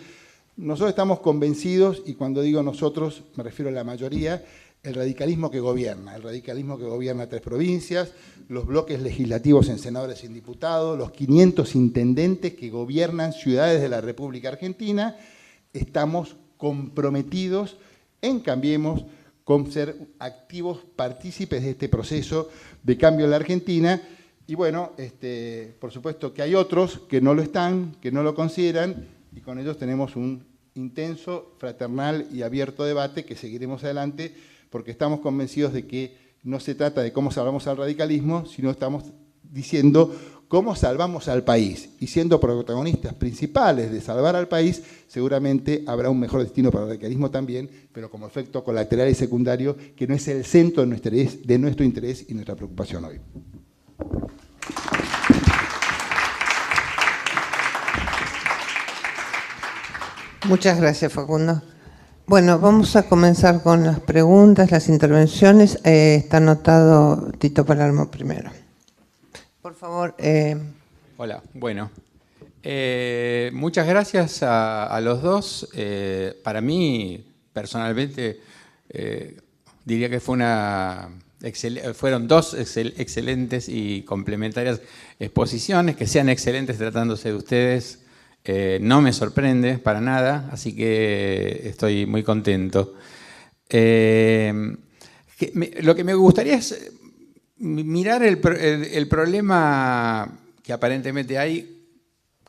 nosotros estamos convencidos, y cuando digo nosotros me refiero a la mayoría, el radicalismo que gobierna 3 provincias, los bloques legislativos en senadores y en diputados, los 500 intendentes que gobiernan ciudades de la República Argentina, estamos comprometidos en Cambiemos con ser activos partícipes de este proceso de cambio en la Argentina. Y bueno, por supuesto que hay otros que no lo están, que no lo consideran, y con ellos tenemos un intenso, fraternal y abierto debate que seguiremos adelante, porque estamos convencidos de que no se trata de cómo salvamos al radicalismo, sino estamos diciendo cómo salvamos al país. Y siendo protagonistas principales de salvar al país, seguramente habrá un mejor destino para el radicalismo también, pero como efecto colateral y secundario, que no es el centro de nuestro interés y nuestra preocupación hoy. Muchas gracias, Facundo. Bueno, vamos a comenzar con las preguntas, las intervenciones. Está anotado Tito Palermo primero. Por favor. Hola, bueno. Muchas gracias a los dos. Para mí, personalmente, diría que fueron dos excelentes y complementarias exposiciones. Que sean excelentes tratándose de ustedes no me sorprende para nada, así que estoy muy contento. Lo que me gustaría es mirar el problema que aparentemente hay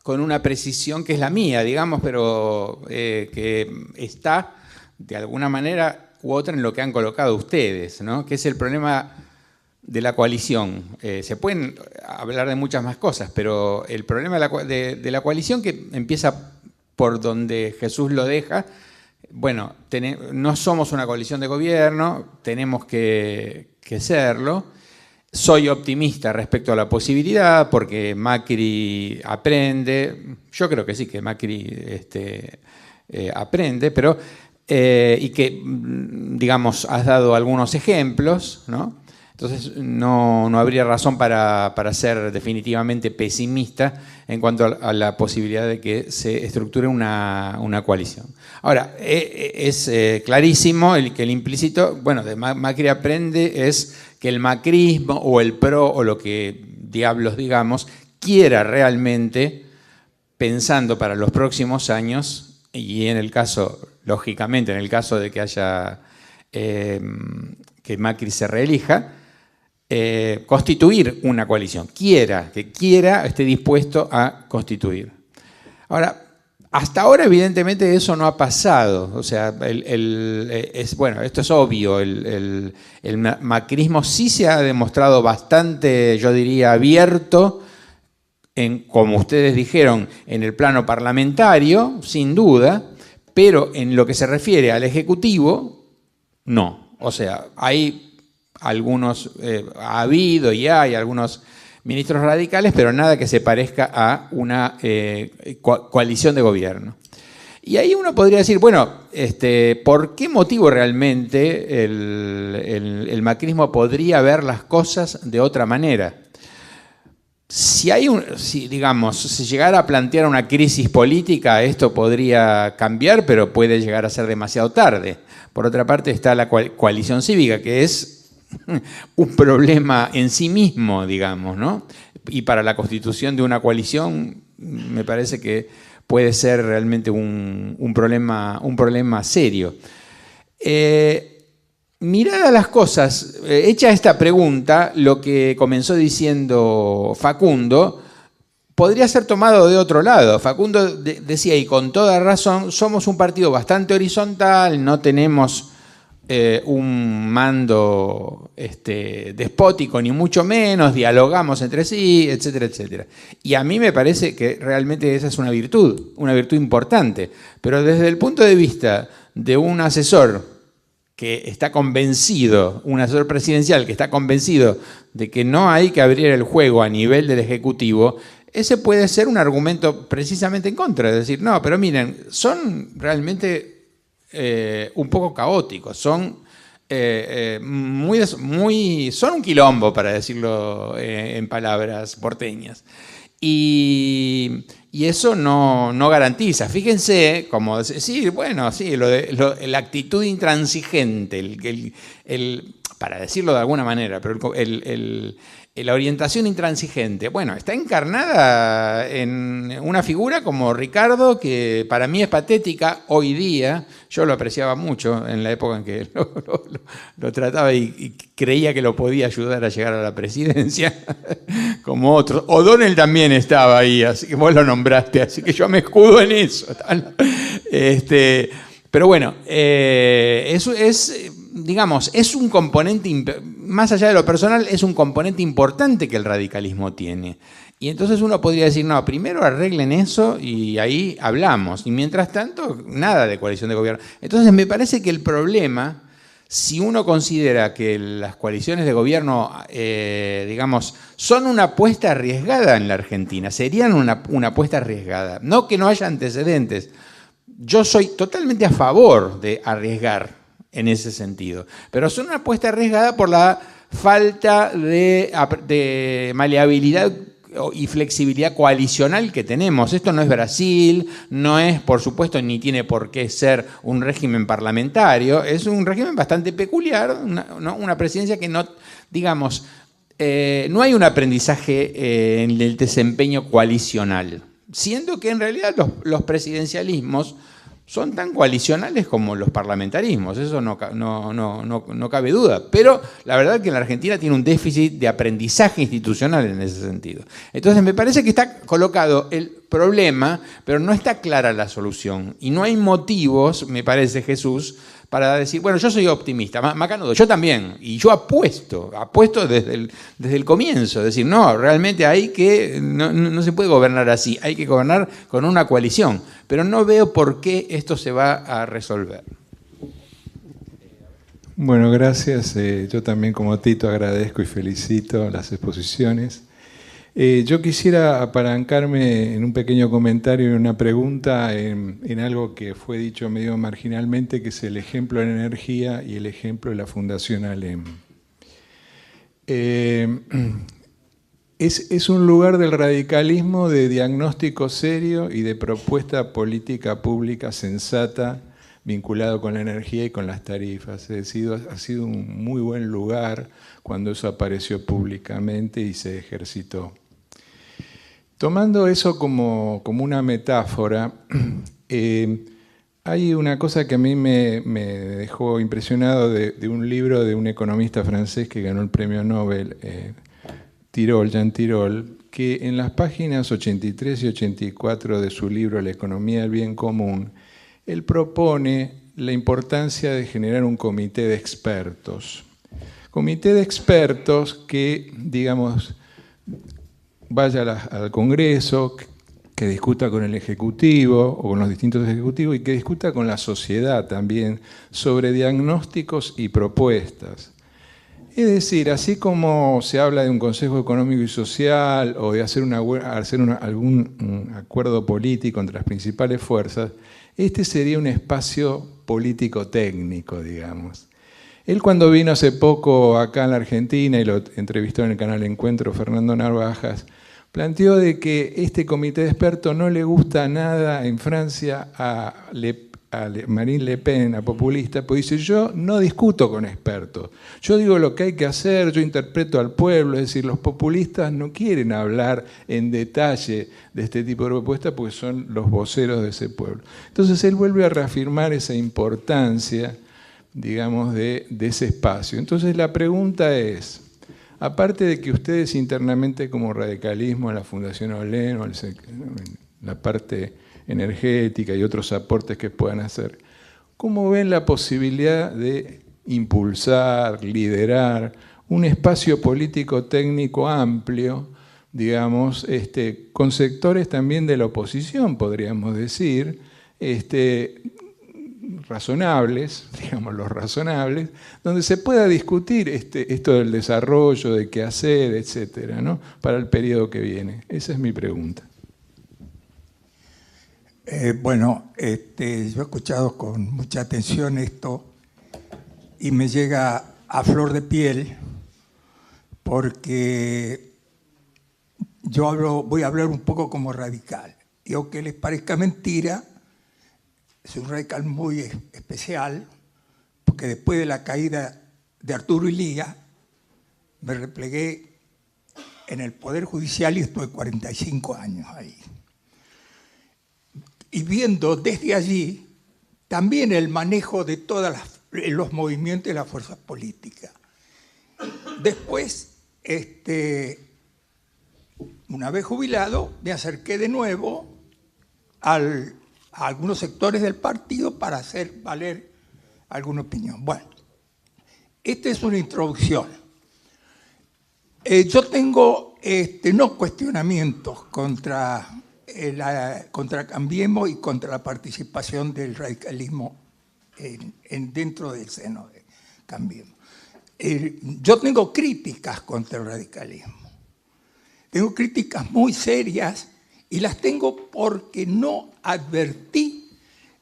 con una precisión que es la mía, digamos, pero que está de alguna manera u otra en lo que han colocado ustedes, ¿no? Que es el problema de la coalición. Se pueden hablar de muchas más cosas, pero el problema de la coalición, que empieza por donde Jesús lo deja, bueno, no somos una coalición de gobierno, tenemos que serlo. Soy optimista respecto a la posibilidad, porque Macri aprende, yo creo que sí, que Macri aprende, pero y que, digamos, has dado algunos ejemplos, ¿no? Entonces no habría razón para ser definitivamente pesimista en cuanto a la posibilidad de que se estructure una coalición. Ahora, es clarísimo que el implícito, bueno, de Macri aprende es que el macrismo o el PRO o lo que diablos digamos, quiera realmente, pensando para los próximos años, y en el caso, lógicamente, en el caso de que haya que Macri se reelija, constituir una coalición, esté dispuesto a constituir. Ahora, hasta ahora evidentemente eso no ha pasado, o sea, bueno, esto es obvio, el macrismo sí se ha demostrado bastante, yo diría, abierto, como ustedes dijeron, en el plano parlamentario, sin duda, pero en lo que se refiere al Ejecutivo, no. O sea, hay ha habido y hay algunos ministros radicales, pero nada que se parezca a una coalición de gobierno. Y ahí uno podría decir, bueno, ¿por qué motivo realmente el macrismo podría ver las cosas de otra manera? si llegara a plantear una crisis política, esto podría cambiar, pero puede llegar a ser demasiado tarde. Por otra parte está la coalición cívica, que es un problema en sí mismo, digamos, ¿no? Y para la constitución de una coalición me parece que puede ser realmente un problema serio. Mirad a las cosas, hecha esta pregunta, lo que comenzó diciendo Facundo podría ser tomado de otro lado. Facundo decía, y con toda razón, somos un partido bastante horizontal, no tenemos un mando despótico, ni mucho menos, dialogamos entre sí, etcétera, etcétera. Y a mí me parece que realmente esa es una virtud importante. Pero desde el punto de vista de un asesor que está convencido, un asesor presidencial que está convencido de que no hay que abrir el juego a nivel del Ejecutivo, ese puede ser un argumento precisamente en contra, es decir, no, pero miren, son realmente un poco caóticos, son son un quilombo, para decirlo en palabras porteñas. Y eso no garantiza. Fíjense, como la actitud intransigente, para decirlo de alguna manera, pero la orientación intransigente, bueno, está encarnada en una figura como Ricardo, que para mí es patética hoy día. Yo lo apreciaba mucho en la época en que lo trataba y creía que lo podía ayudar a llegar a la presidencia, como otros. O'Donnell también estaba ahí, así que vos lo nombraste, así que yo me escudo en eso. Pero bueno, eso es un componente, más allá de lo personal, es un componente importante que el radicalismo tiene. Y entonces uno podría decir, no, primero arreglen eso y ahí hablamos. Y mientras tanto, nada de coalición de gobierno. Entonces me parece que el problema, si uno considera que las coaliciones de gobierno, son una apuesta arriesgada en la Argentina, serían una apuesta arriesgada. No que no haya antecedentes. Yo soy totalmente a favor de arriesgar en ese sentido. Pero son una apuesta arriesgada por la falta de maleabilidad y flexibilidad coalicional que tenemos. Esto no es Brasil, no es, por supuesto, ni tiene por qué ser un régimen parlamentario, es un régimen bastante peculiar, una presidencia que no, no hay un aprendizaje en el desempeño coalicional, siendo que en realidad los presidencialismos son tan coalicionales como los parlamentarismos, eso no cabe duda. Pero la verdad es que la Argentina tiene un déficit de aprendizaje institucional en ese sentido. Entonces me parece que está colocado el problema, pero no está clara la solución. Y no hay motivos, me parece, Jesús, para decir, bueno, yo soy optimista, Macanudo, yo también, y yo apuesto desde el comienzo, es decir, no, realmente no se puede gobernar así, hay que gobernar con una coalición, pero no veo por qué esto se va a resolver. Bueno, gracias. Yo también, como Tito, agradezco y felicito las exposiciones. Yo quisiera apalancarme en un pequeño comentario y una pregunta en algo que fue dicho medio marginalmente, que es el ejemplo de la energía y el ejemplo de la Fundación ALEM. Es un lugar del radicalismo de diagnóstico serio y de propuesta política pública sensata vinculado con la energía y con las tarifas. Es decir, ha sido un muy buen lugar cuando eso apareció públicamente y se ejercitó. Tomando eso como una metáfora, hay una cosa que a mí me dejó impresionado de un libro de un economista francés que ganó el premio Nobel, Jean Tirole, que en las páginas 83 y 84 de su libro La economía del bien común, él propone la importancia de generar un comité de expertos. Comité de expertos que, vaya al Congreso, que discuta con el Ejecutivo o con los distintos ejecutivos y que discuta con la sociedad también sobre diagnósticos y propuestas. Es decir, así como se habla de un Consejo Económico y Social o de hacer algún acuerdo político entre las principales fuerzas, este sería un espacio político-técnico, digamos. Él cuando vino hace poco acá en la Argentina y lo entrevistó en el canal Encuentro Fernando Narvajas, planteó de que este comité de expertos no le gusta nada en Francia a Marine Le Pen, a populista, pues dice, yo no discuto con expertos, yo digo lo que hay que hacer, yo interpreto al pueblo, es decir, los populistas no quieren hablar en detalle de este tipo de propuestas porque son los voceros de ese pueblo. Entonces él vuelve a reafirmar esa importancia, digamos, de ese espacio. Entonces la pregunta es, aparte de que ustedes internamente como radicalismo en la Fundación Olén o en la parte energética y otros aportes que puedan hacer, ¿cómo ven la posibilidad de impulsar, liderar un espacio político técnico amplio, digamos, con sectores también de la oposición, podríamos decir, razonables, digamos los razonables, donde se pueda discutir esto del desarrollo, de qué hacer, etcétera, ¿no? Para el periodo que viene? Esa es mi pregunta. Bueno, yo he escuchado con mucha atención esto y me llega a flor de piel porque voy a hablar un poco como radical. Y aunque les parezca mentira, soy un radical muy especial porque después de la caída de Arturo Illia me replegué en el Poder Judicial y estuve 45 años ahí. Y viendo desde allí también el manejo de todos los movimientos de las fuerzas políticas. Después, una vez jubilado, me acerqué de nuevo a algunos sectores del partido para hacer valer alguna opinión. Bueno, esta es una introducción. Yo tengo no cuestionamientos contra Cambiemos y contra la participación del radicalismo dentro del seno de Cambiemos. Yo tengo críticas contra el radicalismo. Tengo críticas muy serias y las tengo porque no advertí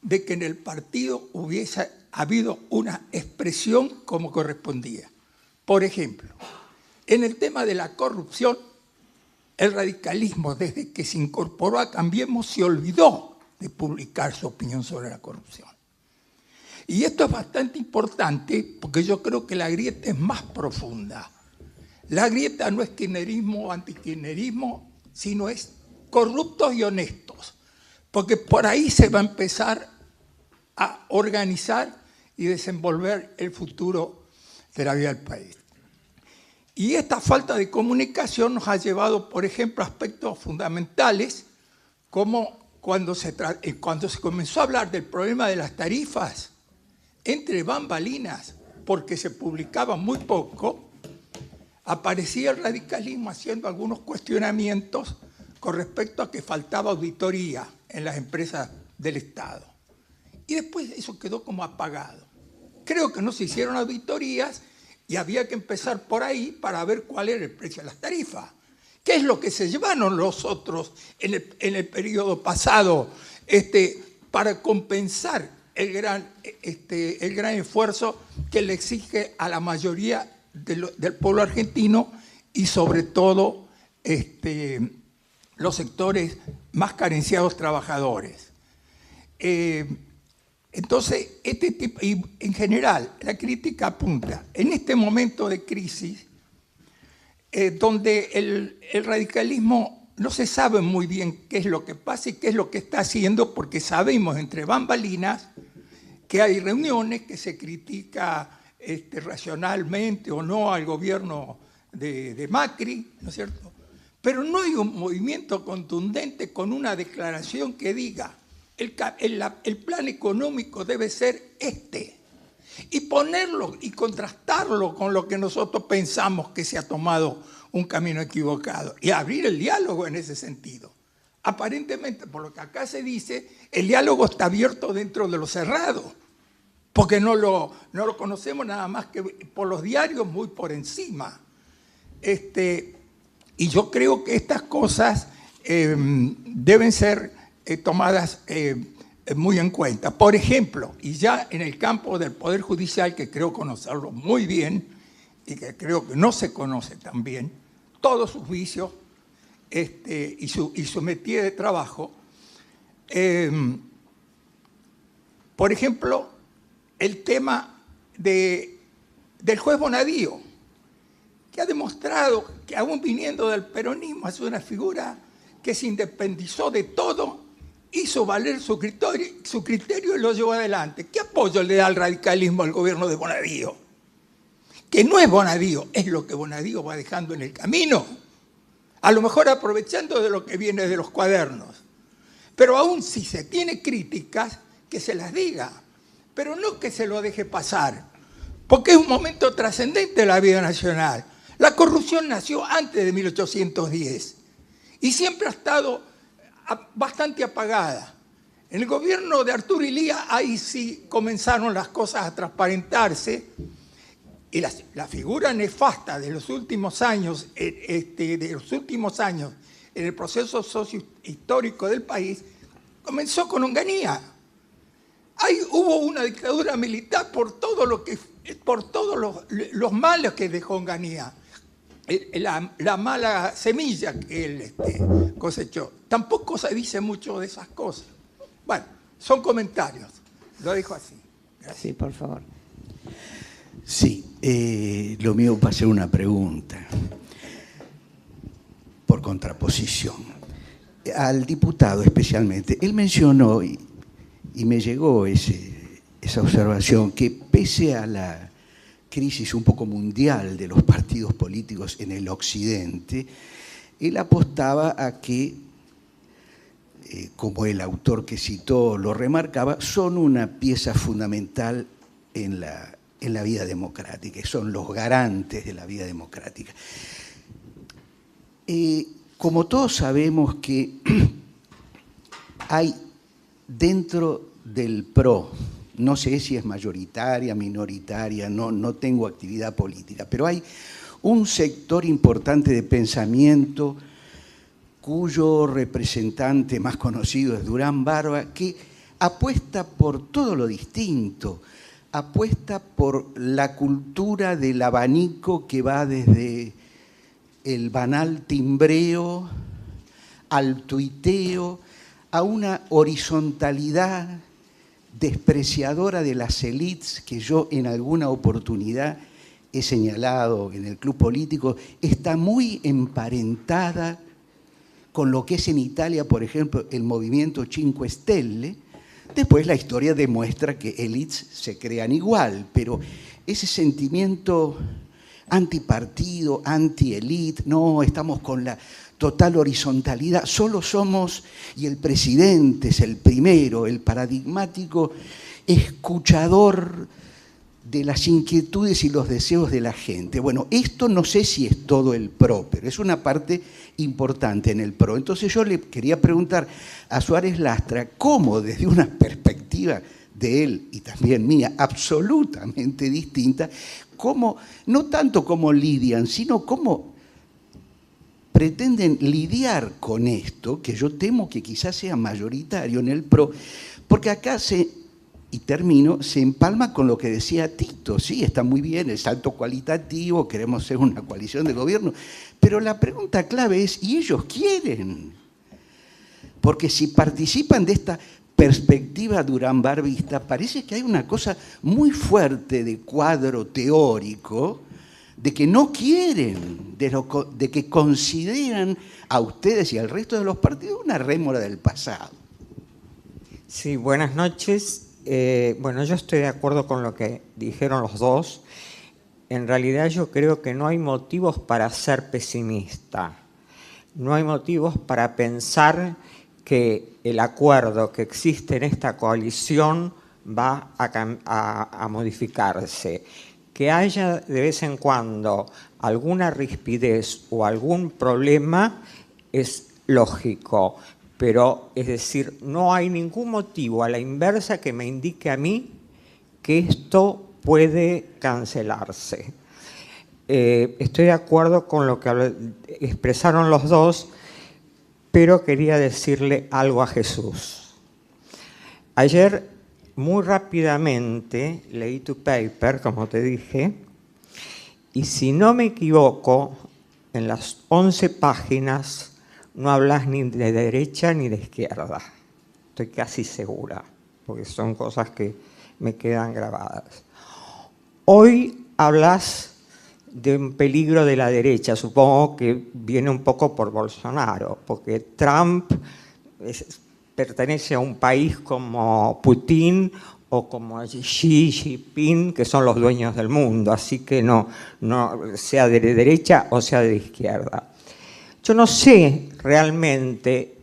de que en el partido hubiese habido una expresión como correspondía. Por ejemplo, en el tema de la corrupción, el radicalismo, desde que se incorporó a Cambiemos, se olvidó de publicar su opinión sobre la corrupción. Y esto es bastante importante porque yo creo que la grieta es más profunda. La grieta no es kirchnerismo o antikirchnerismo, sino es corruptos y honestos. Porque por ahí se va a empezar a organizar y desenvolver el futuro de la vida del país. Y esta falta de comunicación nos ha llevado, por ejemplo, a aspectos fundamentales, como cuando se comenzó a hablar del problema de las tarifas, entre bambalinas, porque se publicaba muy poco, aparecía el radicalismo haciendo algunos cuestionamientos con respecto a que faltaba auditoría en las empresas del Estado. Y después eso quedó como apagado. Creo que no se hicieron auditorías y había que empezar por ahí para ver cuál era el precio de las tarifas. ¿Qué es lo que se llevaron los otros en el periodo pasado para compensar el gran esfuerzo que le exige a la mayoría del pueblo argentino y sobre todo los sectores más carenciados trabajadores? Entonces, y en general, la crítica apunta, en este momento de crisis, donde el radicalismo no se sabe muy bien qué es lo que pasa y qué es lo que está haciendo, porque sabemos entre bambalinas que hay reuniones que se critica racionalmente o no al gobierno de Macri, ¿no es cierto? Pero no hay un movimiento contundente con una declaración que diga el plan económico debe ser y ponerlo y contrastarlo con lo que nosotros pensamos que se ha tomado un camino equivocado y abrir el diálogo en ese sentido. Aparentemente, por lo que acá se dice, el diálogo está abierto dentro de lo cerrado, porque no lo conocemos nada más que por los diarios muy por encima. Y yo creo que estas cosas deben ser tomadas muy en cuenta. Por ejemplo, y ya en el campo del Poder Judicial, que creo conocerlo muy bien y que creo que no se conoce tan bien, todos sus vicios y su métier de trabajo. Por ejemplo, el tema del juez Bonadío, que ha demostrado que aún viniendo del peronismo es una figura que se independizó de todo, hizo valer su criterio y lo llevó adelante. ¿Qué apoyo le da al radicalismo al gobierno de Bonadío? Que no es Bonadío, es lo que Bonadío va dejando en el camino. A lo mejor aprovechando de lo que viene de los cuadernos. Pero aún si se tiene críticas, que se las diga, pero no que se lo deje pasar, porque es un momento trascendente de la vida nacional. La corrupción nació antes de 1810 y siempre ha estado bastante apagada. En el gobierno de Arturo Illia, ahí sí comenzaron las cosas a transparentarse, y la figura nefasta de los últimos años, en el proceso sociohistórico del país, comenzó con Onganía. Ahí hubo una dictadura militar por todos los males que dejó Onganía, la mala semilla que él cosechó. Tampoco se dice mucho de esas cosas. Bueno, son comentarios. Lo dejo así. Gracias. Sí, por favor. Sí, lo mío va a ser una pregunta, por contraposición. Al diputado especialmente, él mencionó, y me llegó esa observación, que pese a la crisis un poco mundial de los partidos políticos en el occidente, él apostaba a que, como el autor que citó lo remarcaba, son una pieza fundamental en la vida democrática, son los garantes de la vida democrática. Como todos sabemos que hay dentro del PRO, no sé si es mayoritaria, minoritaria, no tengo actividad política, pero hay un sector importante de pensamiento cuyo representante más conocido es Durán Barba, que apuesta por todo lo distinto, apuesta por la cultura del abanico que va desde el banal timbreo al tuiteo, a una horizontalidad despreciadora de las élites que yo en alguna oportunidad he señalado en el club político, está muy emparentada con lo que es en Italia, por ejemplo, el movimiento Cinque Stelle. Después la historia demuestra que élites se crean igual, pero ese sentimiento antipartido, anti-élite, no, estamos con la total horizontalidad, solo somos, y el presidente es el primero, el paradigmático escuchador de las inquietudes y los deseos de la gente. Bueno, esto no sé si es todo el PRO, pero es una parte importante en el PRO. Entonces yo le quería preguntar a Suárez Lastra cómo desde una perspectiva de él y también mía absolutamente distinta, cómo, no tanto cómo lidian, sino cómo pretenden lidiar con esto, que yo temo que quizás sea mayoritario en el PRO, porque acá y termino, se empalma con lo que decía Tito. Sí, está muy bien el salto cualitativo, queremos ser una coalición de gobierno, pero la pregunta clave es, ¿y ellos quieren? Porque si participan de esta perspectiva durán-barbista, parece que hay una cosa muy fuerte de cuadro teórico, de que no quieren, de que consideran a ustedes y al resto de los partidos una rémora del pasado. Sí, buenas noches. Bueno, yo estoy de acuerdo con lo que dijeron los dos. En realidad yo creo que no hay motivos para ser pesimista. No hay motivos para pensar que el acuerdo que existe en esta coalición va a modificarse. Que haya de vez en cuando alguna rispidez o algún problema es lógico, pero es decir, no hay ningún motivo a la inversa que me indique a mí que esto puede cancelarse. Estoy de acuerdo con lo que expresaron los dos, pero quería decirle algo a Jesús. Ayer, muy rápidamente, leí tu paper, como te dije, y si no me equivoco, en las 11 páginas no hablas ni de derecha ni de izquierda. Estoy casi segura, porque son cosas que me quedan grabadas. Hoy hablas de un peligro de la derecha, supongo que viene un poco por Bolsonaro, porque Trump pertenece a un país como Putin o como Xi Jinping, que son los dueños del mundo, así que no sea de derecha o sea de izquierda. Yo no sé realmente,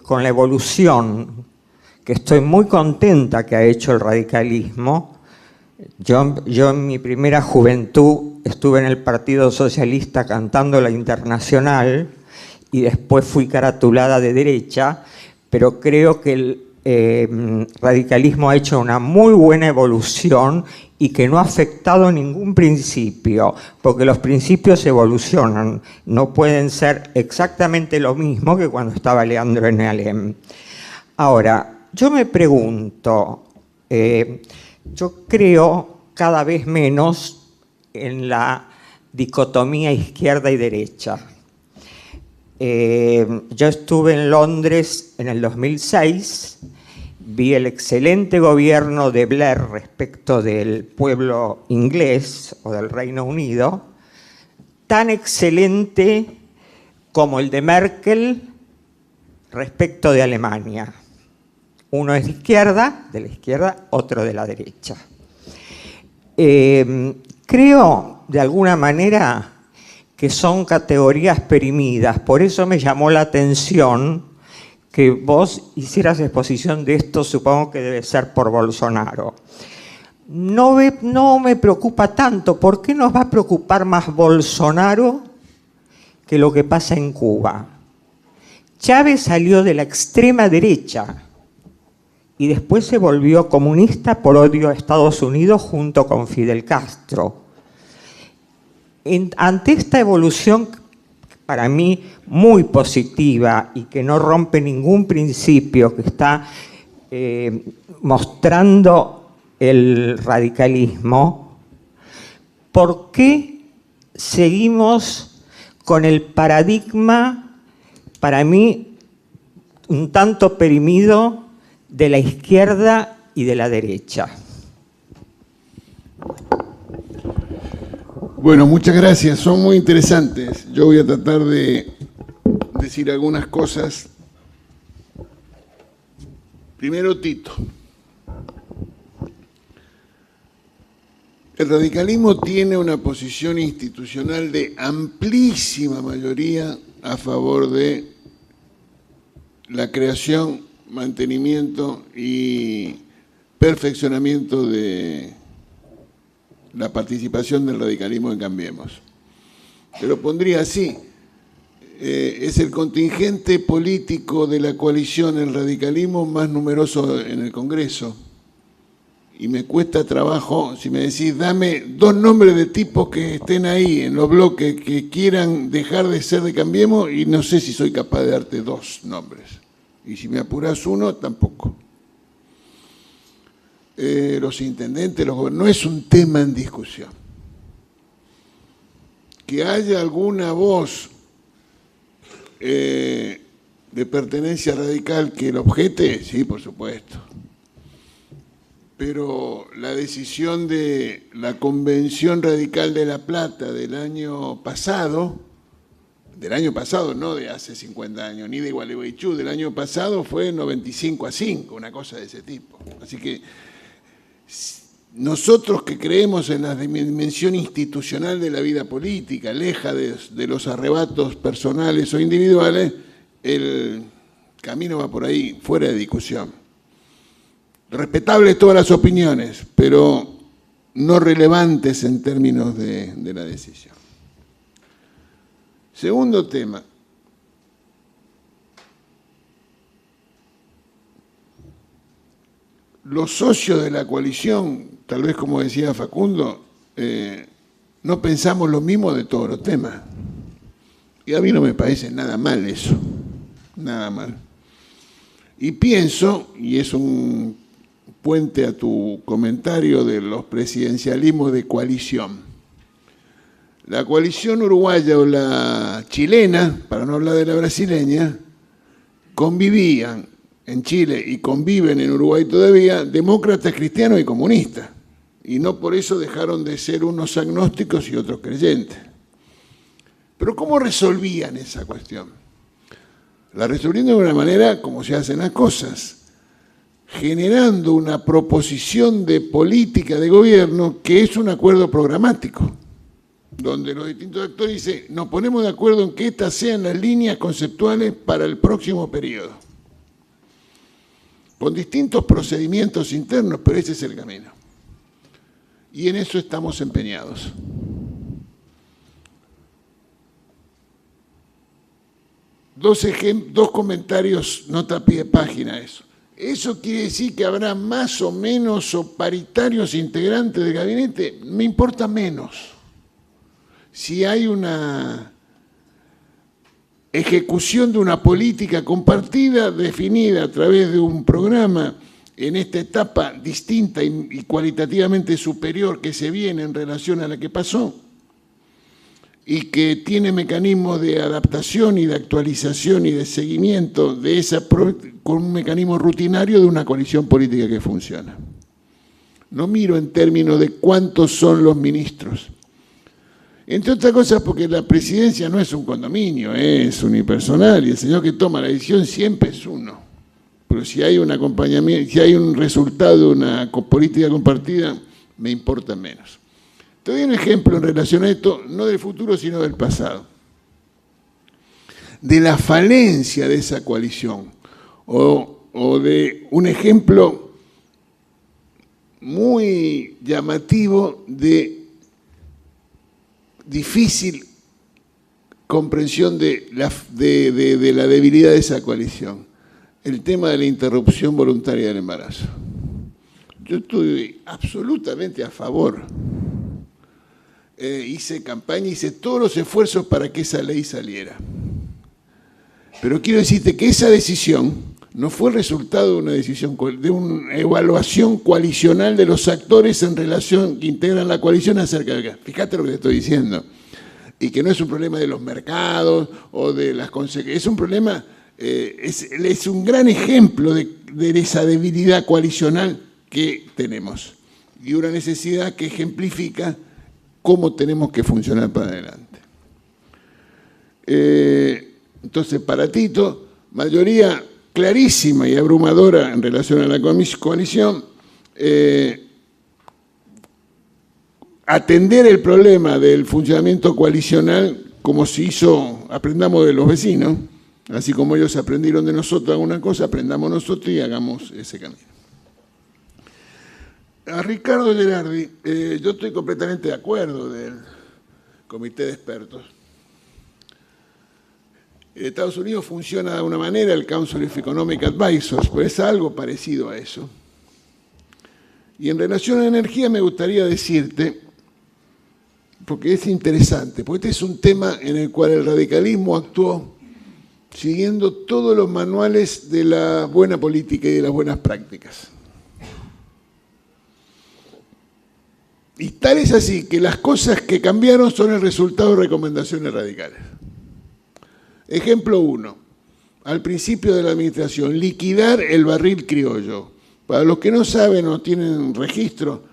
con la evolución, que estoy muy contenta que ha hecho el radicalismo. Yo en mi primera juventud estuve en el Partido Socialista cantando la Internacional y después fui caratulada de derecha, pero creo que el radicalismo ha hecho una muy buena evolución y que no ha afectado ningún principio, porque los principios evolucionan, no pueden ser exactamente lo mismo que cuando estaba Leandro en Alem. Ahora, yo me pregunto, yo creo cada vez menos en la dicotomía izquierda y derecha. Yo estuve en Londres en el 2006, vi el excelente gobierno de Blair respecto del pueblo inglés o del Reino Unido, tan excelente como el de Merkel respecto de Alemania. Uno es de la izquierda, otro de la derecha. Creo, de alguna manera, que son categorías perimidas. Por eso me llamó la atención que vos hicieras exposición de esto, supongo que debe ser por Bolsonaro. No me preocupa tanto. ¿Por qué nos va a preocupar más Bolsonaro que lo que pasa en Cuba? Chávez salió de la extrema derecha y después se volvió comunista por odio a Estados Unidos junto con Fidel Castro. Ante esta evolución, para mí muy positiva y que no rompe ningún principio que está mostrando el radicalismo, ¿por qué seguimos con el paradigma, para mí, un tanto perimido de la izquierda y de la derecha? Bueno, muchas gracias, son muy interesantes. Yo voy a tratar de decir algunas cosas. Primero, Tito. El radicalismo tiene una posición institucional de amplísima mayoría a favor de la creación, mantenimiento y perfeccionamiento de la participación del radicalismo en Cambiemos. Te lo pondría así, es el contingente político de la coalición, el radicalismo más numeroso en el Congreso. Y me cuesta trabajo, si me decís, dame 2 nombres de tipos que estén ahí en los bloques que quieran dejar de ser de Cambiemos, y no sé si soy capaz de darte 2 nombres. Y si me apurás 1, tampoco. Los intendentes, los gobernadores, no es un tema en discusión. Que haya alguna voz de pertenencia radical que lo objete, sí, por supuesto. Pero la decisión de la Convención Radical de La Plata del año pasado, no de hace 50 años, ni de Gualeguaychú, del año pasado fue 95-5, una cosa de ese tipo. Así que nosotros que creemos en la dimensión institucional de la vida política, aleja de los arrebatos personales o individuales, el camino va por ahí, fuera de discusión. Respetables todas las opiniones, pero no relevantes en términos de la decisión. Segundo tema. Los socios de la coalición, tal vez como decía Facundo, no pensamos lo mismo de todos los temas. Y a mí no me parece nada mal eso, nada mal. Y pienso, y es un puente a tu comentario de los presidencialismos de coalición, La coalición uruguaya o la chilena, para no hablar de la brasileña, convivían en Chile y conviven en Uruguay todavía demócratas, cristianos y comunistas. Y no por eso dejaron de ser unos agnósticos y otros creyentes. Pero ¿cómo resolvían esa cuestión? La resolvían de una manera como se hacen las cosas, generando una proposición de política de gobierno que es un acuerdo programático, donde los distintos actores dicen, nos ponemos de acuerdo en que estas sean las líneas conceptuales para el próximo periodo, con distintos procedimientos internos, pero ese es el camino. Y en eso estamos empeñados. Dos comentarios, nota a pie de página eso. ¿Eso quiere decir que habrá más o menos o paritarios integrantes del gabinete? Me importa menos. Si hay una ejecución de una política compartida, definida a través de un programa en esta etapa distinta y cualitativamente superior que se viene en relación a la que pasó, y que tiene mecanismos de adaptación y de actualización y de seguimiento de esa con un mecanismo rutinario de una coalición política que funciona. No miro en términos de cuántos son los ministros. Entre otras cosas porque la presidencia no es un condominio, es unipersonal y el señor que toma la decisión siempre es uno. Pero si hay un acompañamiento, si hay un resultado de una política compartida, me importa menos. Te doy un ejemplo en relación a esto, no del futuro, sino del pasado. De la falencia de esa coalición, o de un ejemplo muy llamativo de difícil comprensión de la debilidad de esa coalición. El tema de la interrupción voluntaria del embarazo. Yo estoy absolutamente a favor. Hice campaña, hice todos los esfuerzos para que esa ley saliera. Pero quiero decirte que esa decisión no fue el resultado de una decisión, de una evaluación coalicional de los actores en relación que integran la coalición acerca de... Fíjate lo que te estoy diciendo. Y que no es un problema de los mercados o de las consecuencias, es un problema, es un gran ejemplo de esa debilidad coalicional que tenemos. Y una necesidad que ejemplifica cómo tenemos que funcionar para adelante. Entonces, para Tito, mayoría clarísima y abrumadora en relación a la coalición, atender el problema del funcionamiento coalicional como se hizo, aprendamos de los vecinos, así como ellos aprendieron de nosotros alguna cosa, aprendamos nosotros y hagamos ese camino. A Ricardo Gerardi, yo estoy completamente de acuerdo del comité de expertos. En Estados Unidos funciona de una manera el Council of Economic Advisors, pues es algo parecido a eso. Y en relación a la energía me gustaría decirte, porque es interesante, porque este es un tema en el cual el radicalismo actuó siguiendo todos los manuales de la buena política y de las buenas prácticas. Y tal es así que las cosas que cambiaron son el resultado de recomendaciones radicales. Ejemplo 1. Al principio de la administración, liquidar el barril criollo. Para los que no saben o tienen registro,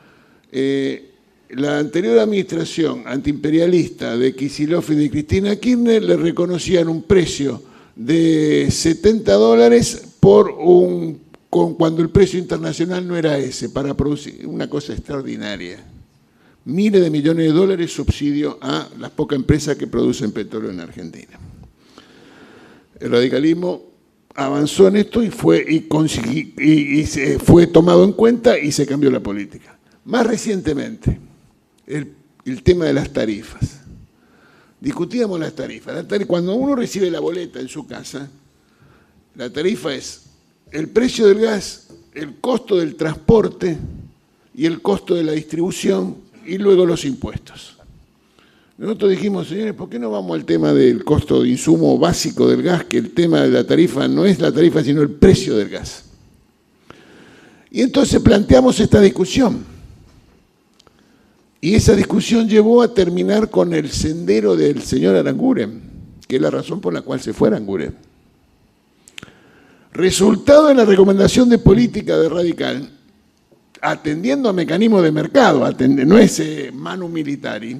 la anterior administración antiimperialista de Kicillof y de Cristina Kirchner le reconocían un precio de $70 cuando el precio internacional no era ese, para producir una cosa extraordinaria. Miles de millones de dólares subsidio a las pocas empresas que producen petróleo en Argentina. El radicalismo avanzó en esto y fue tomado en cuenta y se cambió la política. Más recientemente, el tema de las tarifas. Discutíamos las tarifas. Cuando uno recibe la boleta en su casa, la tarifa es el precio del gas, el costo del transporte y el costo de la distribución y luego los impuestos. Nosotros dijimos, señores, ¿por qué no vamos al tema del costo de insumo básico del gas? Que el tema de la tarifa no es la tarifa, sino el precio del gas. Y entonces planteamos esta discusión. Y esa discusión llevó a terminar con el sendero del señor Aranguren, que es la razón por la cual se fue Aranguren. Resultado de la recomendación de política de Radical, atendiendo a mecanismos de mercado, no es manu militari,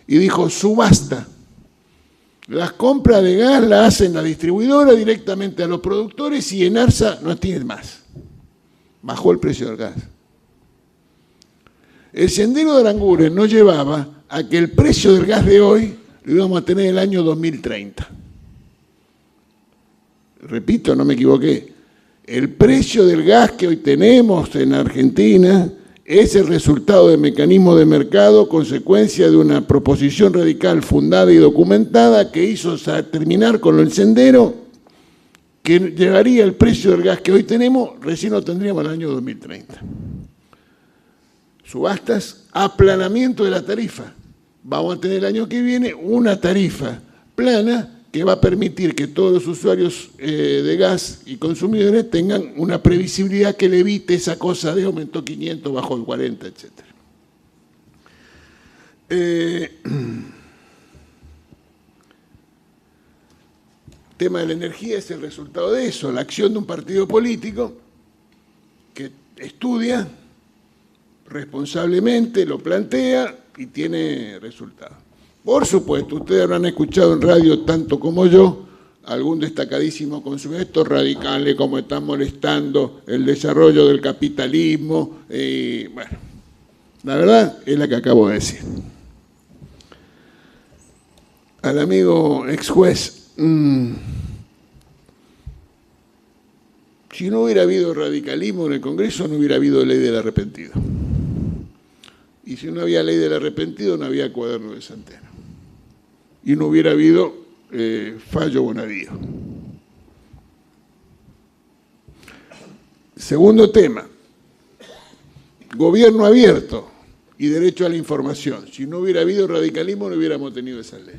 y dijo subasta. Las compras de gas las hacen la distribuidora directamente a los productores y Enarsa no tiene más. Bajó el precio del gas. El sendero de Aranguren nos llevaba a que el precio del gas de hoy lo íbamos a tener en el año 2030. Repito, no me equivoqué. El precio del gas que hoy tenemos en Argentina es el resultado de mecanismos de mercado, consecuencia de una proposición radical fundada y documentada que hizo terminar con el sendero que llevaría el precio del gas que hoy tenemos, recién lo tendríamos en el año 2030. Subastas, aplanamiento de la tarifa. Vamos a tener el año que viene una tarifa plana que va a permitir que todos los usuarios de gas y consumidores tengan una previsibilidad que le evite esa cosa de aumentó 500, bajó el 40, etc. El tema de la energía es el resultado de eso, la acción de un partido político que estudia responsablemente, lo plantea y tiene resultados. Por supuesto, ustedes habrán escuchado en radio, tanto como yo, algún destacadísimo consumidor, estos radicales como están molestando el desarrollo del capitalismo. Bueno, la verdad es la que acabo de decir. Al amigo ex juez, si no hubiera habido radicalismo en el Congreso, no hubiera habido ley del arrepentido. Y si no había ley del arrepentido, no había cuaderno de Santero. Y no hubiera habido fallo Bonadío. Segundo tema, gobierno abierto y derecho a la información. Si no hubiera habido radicalismo, no hubiéramos tenido esa ley.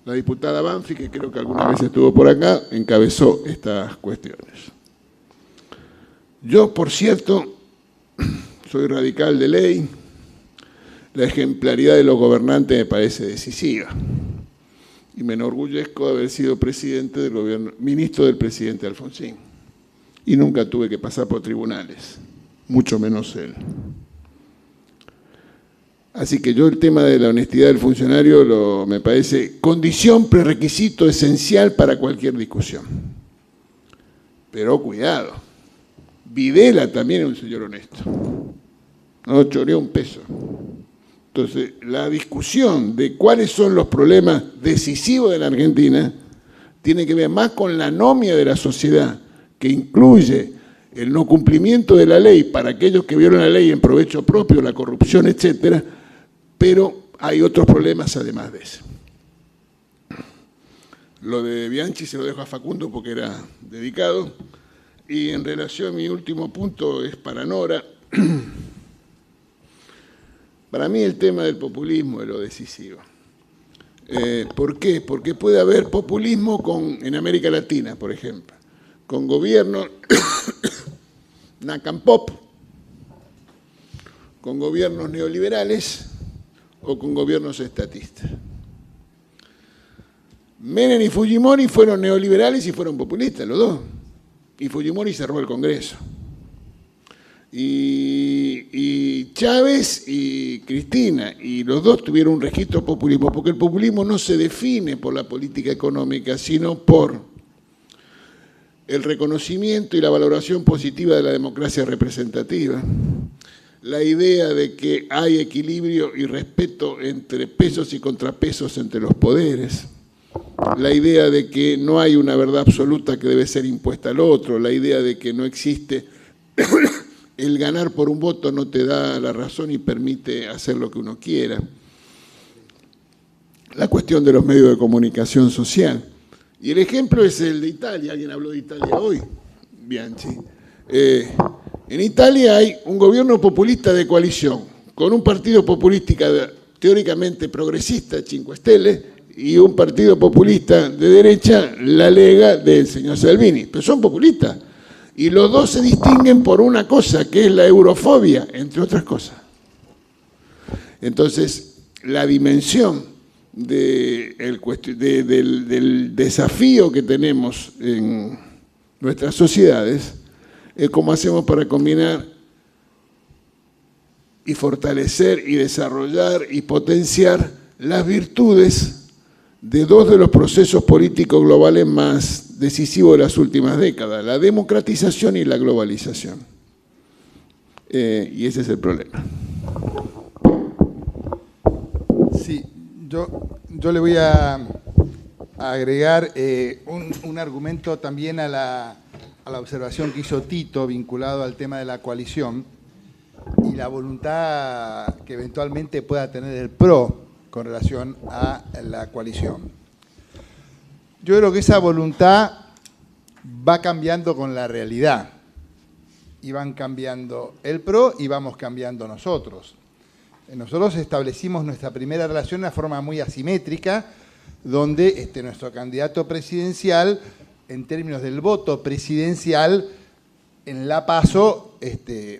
La diputada Banfi, que creo que alguna vez estuvo por acá, encabezó estas cuestiones. Yo, por cierto, soy radical de ley. La ejemplaridad de los gobernantes me parece decisiva. Y me enorgullezco de haber sido presidente del gobierno, ministro del presidente Alfonsín. Y nunca tuve que pasar por tribunales, mucho menos él. Así que yo el tema de la honestidad del funcionario me parece condición, prerequisito esencial para cualquier discusión. Pero cuidado, Videla también es un señor honesto. No choreó un peso. Entonces, la discusión de cuáles son los problemas decisivos de la Argentina tiene que ver más con la anomia de la sociedad, que incluye el no cumplimiento de la ley para aquellos que violan la ley en provecho propio, la corrupción, etcétera, pero hay otros problemas además de eso. Lo de Bianchi se lo dejo a Facundo porque era dedicado. Y en relación a mi último punto es para Nora. Para mí el tema del populismo es lo decisivo. ¿Por qué? Porque puede haber populismo en América Latina, por ejemplo, con gobiernos Nacampop, con gobiernos neoliberales o con gobiernos estatistas. Menem y Fujimori fueron neoliberales y fueron populistas, los dos. Y Fujimori cerró el Congreso. Y Chávez y Cristina, y los dos tuvieron un registro populismo, porque el populismo no se define por la política económica, sino por el reconocimiento y la valoración positiva de la democracia representativa, la idea de que hay equilibrio y respeto entre pesos y contrapesos entre los poderes, la idea de que no hay una verdad absoluta que debe ser impuesta al otro, la idea de que no existe el ganar por un voto no te da la razón y permite hacer lo que uno quiera. La cuestión de los medios de comunicación social. Y el ejemplo es el de Italia. Alguien habló de Italia hoy, Bianchi. En Italia hay un gobierno populista de coalición, con un partido populista teóricamente progresista, Cinque Stelle, y un partido populista de derecha, la Lega del señor Salvini. Pero son populistas. Y los dos se distinguen por una cosa, que es la eurofobia, entre otras cosas. Entonces, la dimensión del desafío que tenemos en nuestras sociedades es cómo hacemos para combinar y fortalecer y desarrollar y potenciar las virtudes de dos de los procesos políticos globales más decisivos de las últimas décadas, la democratización y la globalización. Y ese es el problema. Sí, yo le voy a agregar un argumento también a la observación que hizo Tito vinculado al tema de la coalición y la voluntad que eventualmente pueda tener el PRO con relación a la coalición. Yo creo que esa voluntad va cambiando con la realidad. Y van cambiando el PRO y vamos cambiando nosotros. Nosotros establecimos nuestra primera relación de una forma muy asimétrica, donde nuestro candidato presidencial, en términos del voto presidencial, en la PASO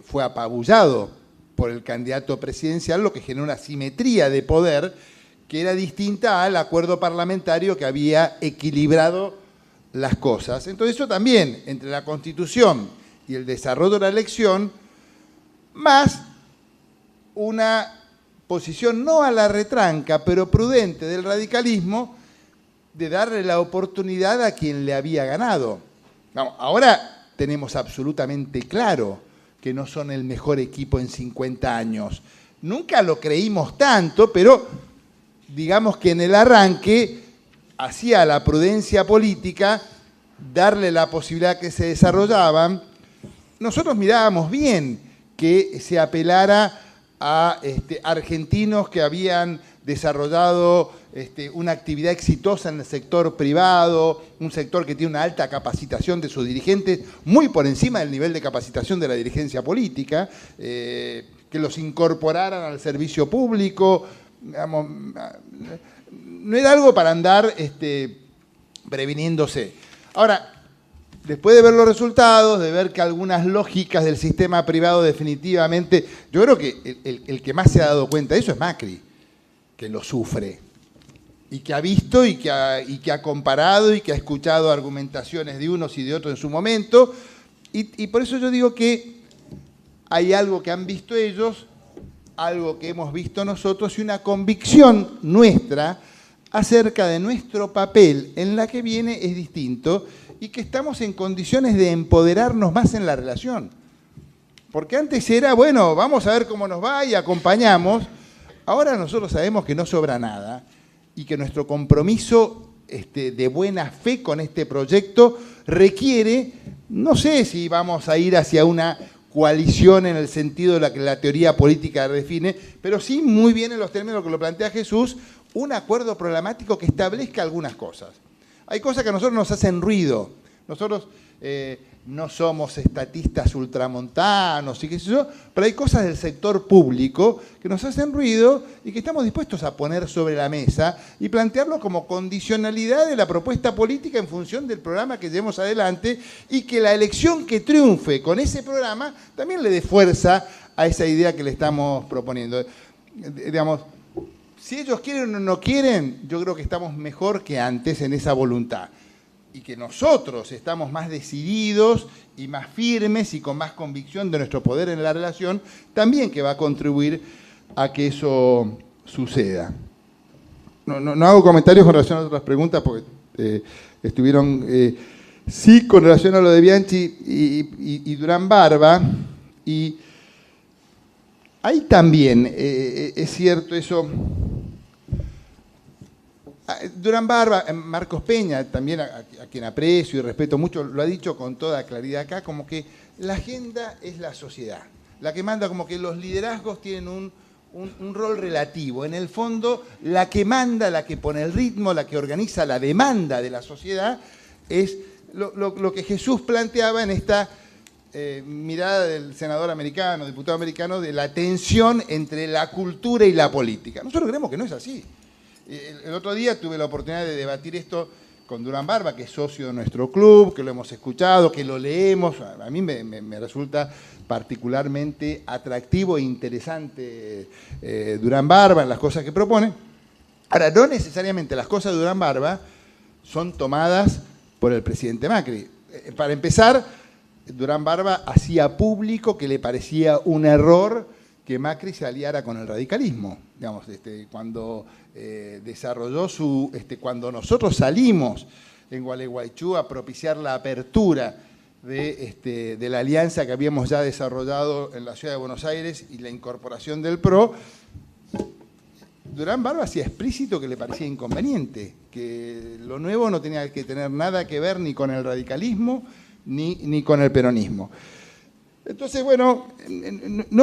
fue apabullado por el candidato presidencial, lo que generó una asimetría de poder que era distinta al acuerdo parlamentario que había equilibrado las cosas. Entonces eso también, entre la Constitución y el desarrollo de la elección, más una posición no a la retranca, pero prudente del radicalismo, de darle la oportunidad a quien le había ganado. Vamos, ahora tenemos absolutamente claro que no son el mejor equipo en 50 años. Nunca lo creímos tanto, pero digamos que en el arranque hacía la prudencia política darle la posibilidad que se desarrollaban. Nosotros mirábamos bien que se apelara a argentinos que habían desarrollado una actividad exitosa en el sector privado, un sector que tiene una alta capacitación de sus dirigentes, muy por encima del nivel de capacitación de la dirigencia política, que los incorporaran al servicio público. Digamos, no era algo para andar previniéndose. Ahora, después de ver los resultados, de ver que algunas lógicas del sistema privado definitivamente... Yo creo que el que más se ha dado cuenta de eso es Macri, que lo sufre, y que ha visto y que ha comparado y que ha escuchado argumentaciones de unos y de otros en su momento, y por eso yo digo que hay algo que han visto ellos, algo que hemos visto nosotros y una convicción nuestra acerca de nuestro papel en la que viene es distinto y que estamos en condiciones de empoderarnos más en la relación. Porque antes era, bueno, vamos a ver cómo nos va y acompañamos. Ahora nosotros sabemos que no sobra nada y que nuestro compromiso de buena fe con este proyecto requiere, no sé si vamos a ir hacia una coalición en el sentido de la que la teoría política define, pero sí muy bien en los términos que lo plantea Jesús, un acuerdo programático que establezca algunas cosas. Hay cosas que a nosotros nos hacen ruido. Nosotros no somos estatistas ultramontanos y qué sé yo, pero hay cosas del sector público que nos hacen ruido y que estamos dispuestos a poner sobre la mesa y plantearlo como condicionalidad de la propuesta política en función del programa que llevemos adelante y que la elección que triunfe con ese programa también le dé fuerza a esa idea que le estamos proponiendo. Digamos, si ellos quieren o no quieren, yo creo que estamos mejor que antes en esa voluntad. Y que nosotros estamos más decididos y más firmes y con más convicción de nuestro poder en la relación, también que va a contribuir a que eso suceda. No hago comentarios con relación a otras preguntas porque estuvieron... sí, con relación a lo de Bianchi y Durán Barba, y ahí también es cierto eso... Durán Barba, Marcos Peña, también a quien aprecio y respeto mucho, lo ha dicho con toda claridad acá, como que la agenda es la sociedad, la que manda, como que los liderazgos tienen un rol relativo. En el fondo, la que manda, la que pone el ritmo, la que organiza la demanda de la sociedad, es lo que Jesús planteaba en esta mirada del senador americano, diputado americano, de la tensión entre la cultura y la política. Nosotros creemos que no es así. El otro día tuve la oportunidad de debatir esto con Durán Barba, que es socio de nuestro club, que lo hemos escuchado, que lo leemos. A mí me resulta particularmente atractivo e interesante Durán Barba en las cosas que propone. Ahora, no necesariamente las cosas de Durán Barba son tomadas por el presidente Macri. Para empezar, Durán Barba hacía público que le parecía un error que Macri se aliara con el radicalismo. Digamos, cuando desarrolló cuando nosotros salimos en Gualeguaychú a propiciar la apertura de la alianza que habíamos ya desarrollado en la ciudad de Buenos Aires y la incorporación del PRO, Durán Barba hacía explícito que le parecía inconveniente, que lo nuevo no tenía que tener nada que ver ni con el radicalismo ni con el peronismo. Entonces, bueno,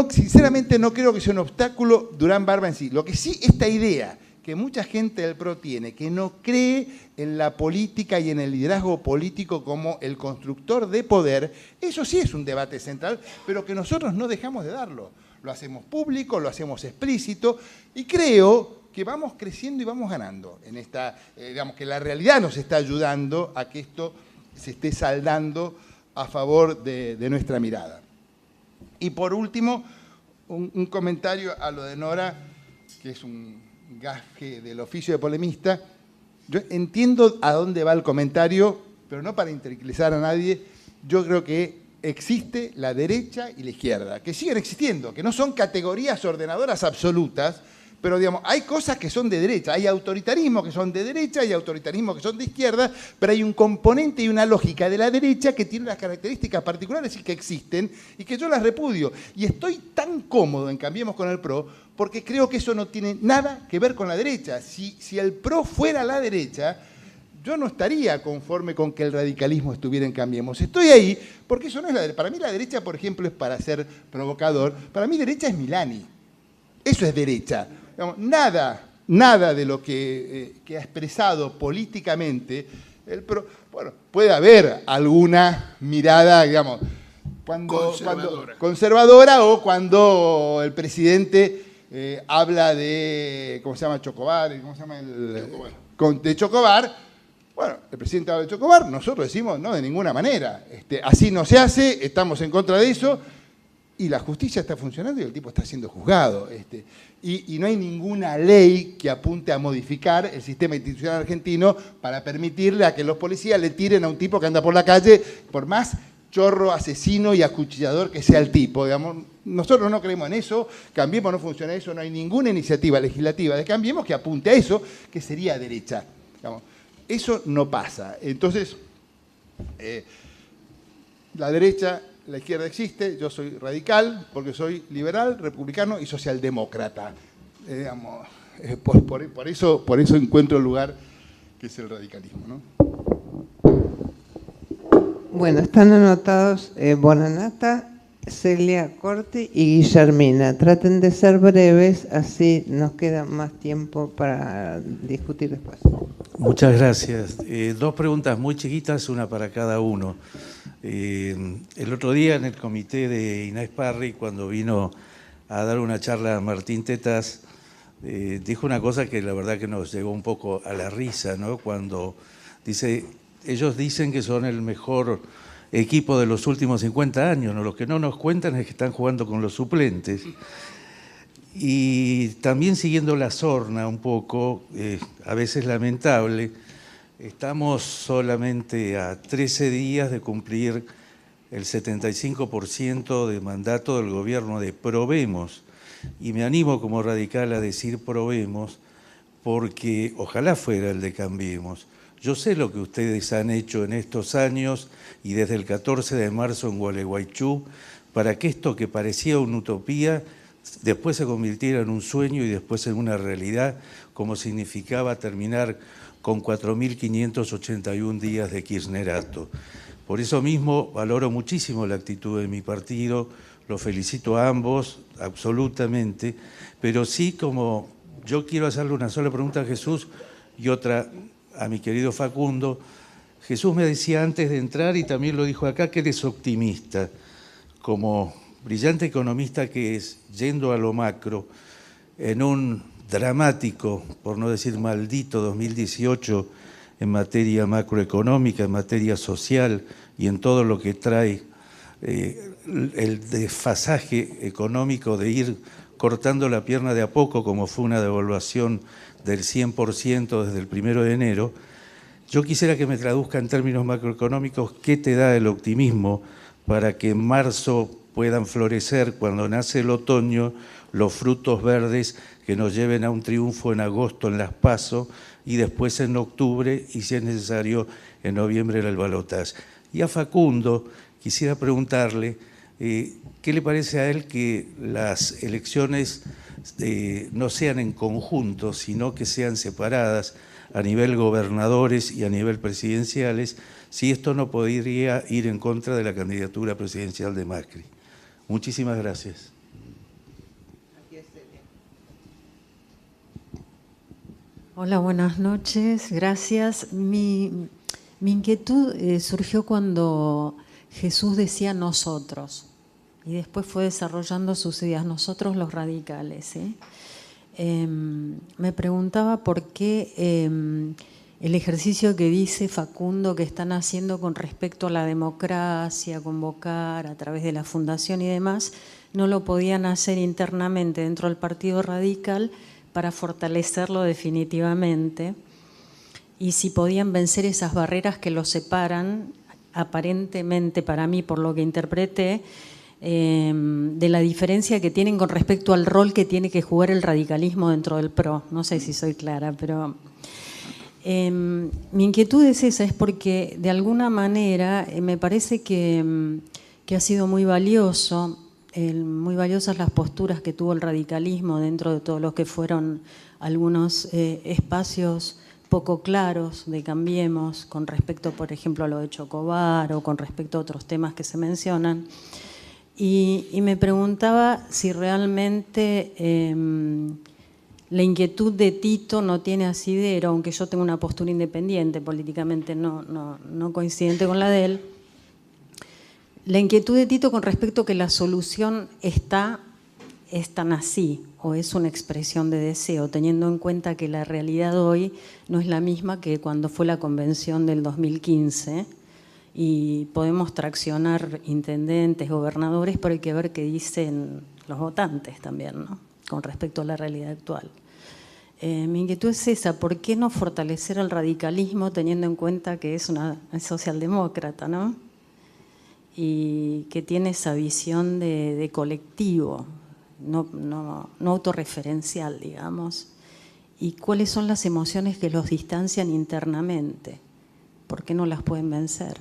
sinceramente no creo que sea un obstáculo Durán Barba en sí. Lo que sí, esta idea que mucha gente del PRO tiene, que no cree en la política y en el liderazgo político como el constructor de poder, eso sí es un debate central, pero que nosotros no dejamos de darlo. Lo hacemos público, lo hacemos explícito, y creo que vamos creciendo y vamos ganando en esta, digamos que la realidad nos está ayudando a que esto se esté saldando a favor de nuestra mirada. Y por último, un comentario a lo de Nora, que es un gaje del oficio de polemista. Yo entiendo a dónde va el comentario, pero no para intelectualizar a nadie. Yo creo que existe la derecha y la izquierda, que siguen existiendo, que no son categorías ordenadoras absolutas, pero digamos, hay cosas que son de derecha, hay autoritarismo que son de derecha, hay autoritarismo que son de izquierda, pero hay un componente y una lógica de la derecha que tiene unas características particulares y que existen y que yo las repudio. Y estoy tan cómodo en Cambiemos con el PRO porque creo que eso no tiene nada que ver con la derecha. Si el PRO fuera la derecha, yo no estaría conforme con que el radicalismo estuviera en Cambiemos. Estoy ahí porque eso no es la derecha. Para mí la derecha, por ejemplo, es para ser provocador. Para mí derecha es Milani. Eso es derecha. Digamos, nada de lo que ha expresado políticamente el PRO. Bueno, puede haber alguna mirada, digamos, conservadora o cuando el presidente habla de, ¿cómo se llama? Chocobar, ¿cómo se llama? De Chocobar. Bueno, el presidente habla de Chocobar, nosotros decimos no, de ninguna manera. Así no se hace, estamos en contra de eso. Y la justicia está funcionando y el tipo está siendo juzgado. Y no hay ninguna ley que apunte a modificar el sistema institucional argentino para permitirle a que los policías le tiren a un tipo que anda por la calle, por más chorro, asesino y acuchillador que sea el tipo. Digamos. Nosotros no creemos en eso, Cambiemos no funciona eso, no hay ninguna iniciativa legislativa de Cambiemos que apunte a eso, que sería derecha. Digamos. Eso no pasa. Entonces, la derecha... La izquierda existe, yo soy radical porque soy liberal, republicano y socialdemócrata. Por eso encuentro el lugar que es el radicalismo, ¿no? Bueno, están anotados Bonanata, Celia Corti y Guillermina. Traten de ser breves, así nos queda más tiempo para discutir después. Muchas gracias. Dos preguntas muy chiquitas, una para cada uno. El otro día en el comité de Inés Parry, cuando vino a dar una charla a Martín Tetas, dijo una cosa que la verdad que nos llegó un poco a la risa, ¿no? Cuando dice, ellos dicen que son el mejor equipo de los últimos 50 años, ¿no? Lo que no nos cuentan es que están jugando con los suplentes. Y también siguiendo la sorna un poco, a veces lamentable, estamos solamente a 13 días de cumplir el 75% de mandato del gobierno de Probemos. Y me animo como radical a decir Probemos porque ojalá fuera el de Cambiemos. Yo sé lo que ustedes han hecho en estos años y desde el 14 de marzo en Gualeguaychú para que esto que parecía una utopía después se convirtiera en un sueño y después en una realidad, como significaba terminar con 4.581 días de kirchnerato. Por eso mismo valoro muchísimo la actitud de mi partido, los felicito a ambos, absolutamente, pero sí como yo quiero hacerle una sola pregunta a Jesús y otra a mi querido Facundo. Jesús me decía antes de entrar, y también lo dijo acá, que eres optimista, como brillante economista que es, yendo a lo macro, en un dramático, por no decir maldito, 2018 en materia macroeconómica, en materia social y en todo lo que trae el desfasaje económico de ir cortando la pierna de a poco, como fue una devaluación del 100% desde el 1 de enero, yo quisiera que me traduzca en términos macroeconómicos qué te da el optimismo para que en marzo puedan florecer, cuando nace el otoño, los frutos verdes que nos lleven a un triunfo en agosto en las PASO y después en octubre y, si es necesario, en noviembre en el balotaje. Y a Facundo quisiera preguntarle qué le parece a él que las elecciones no sean en conjunto, sino que sean separadas a nivel gobernadores y a nivel presidenciales, si esto no podría ir en contra de la candidatura presidencial de Macri. Muchísimas gracias. Hola, buenas noches, gracias. Mi inquietud surgió cuando Jesús decía nosotros y después fue desarrollando sus ideas, nosotros los radicales. Me preguntaba por qué el ejercicio que dice Facundo que están haciendo con respecto a la democracia, convocar a través de la fundación y demás, no lo podían hacer internamente dentro del Partido Radical para fortalecerlo definitivamente, y si podían vencer esas barreras que los separan, aparentemente para mí, por lo que interpreté, de la diferencia que tienen con respecto al rol que tiene que jugar el radicalismo dentro del PRO. No sé si soy clara, pero mi inquietud es esa, es porque de alguna manera me parece que ha sido muy valioso, muy valiosas las posturas que tuvo el radicalismo dentro de todos los que fueron algunos espacios poco claros de Cambiemos con respecto, por ejemplo, a lo de Chocobar o con respecto a otros temas que se mencionan. Y me preguntaba si realmente la inquietud de Tito no tiene asidero, aunque yo tengo una postura independiente, políticamente no coincidente con la de él. La inquietud de Tito con respecto a que la solución es tan así, o es una expresión de deseo, teniendo en cuenta que la realidad hoy no es la misma que cuando fue la convención del 2015, y podemos traccionar intendentes, gobernadores, pero hay que ver qué dicen los votantes también, ¿no?, con respecto a la realidad actual. Mi inquietud es esa, ¿por qué no fortalecer el radicalismo teniendo en cuenta que es socialdemócrata, ¿no?, y que tiene esa visión de colectivo, no autorreferencial, digamos? ¿Y cuáles son las emociones que los distancian internamente? ¿Por qué no las pueden vencer?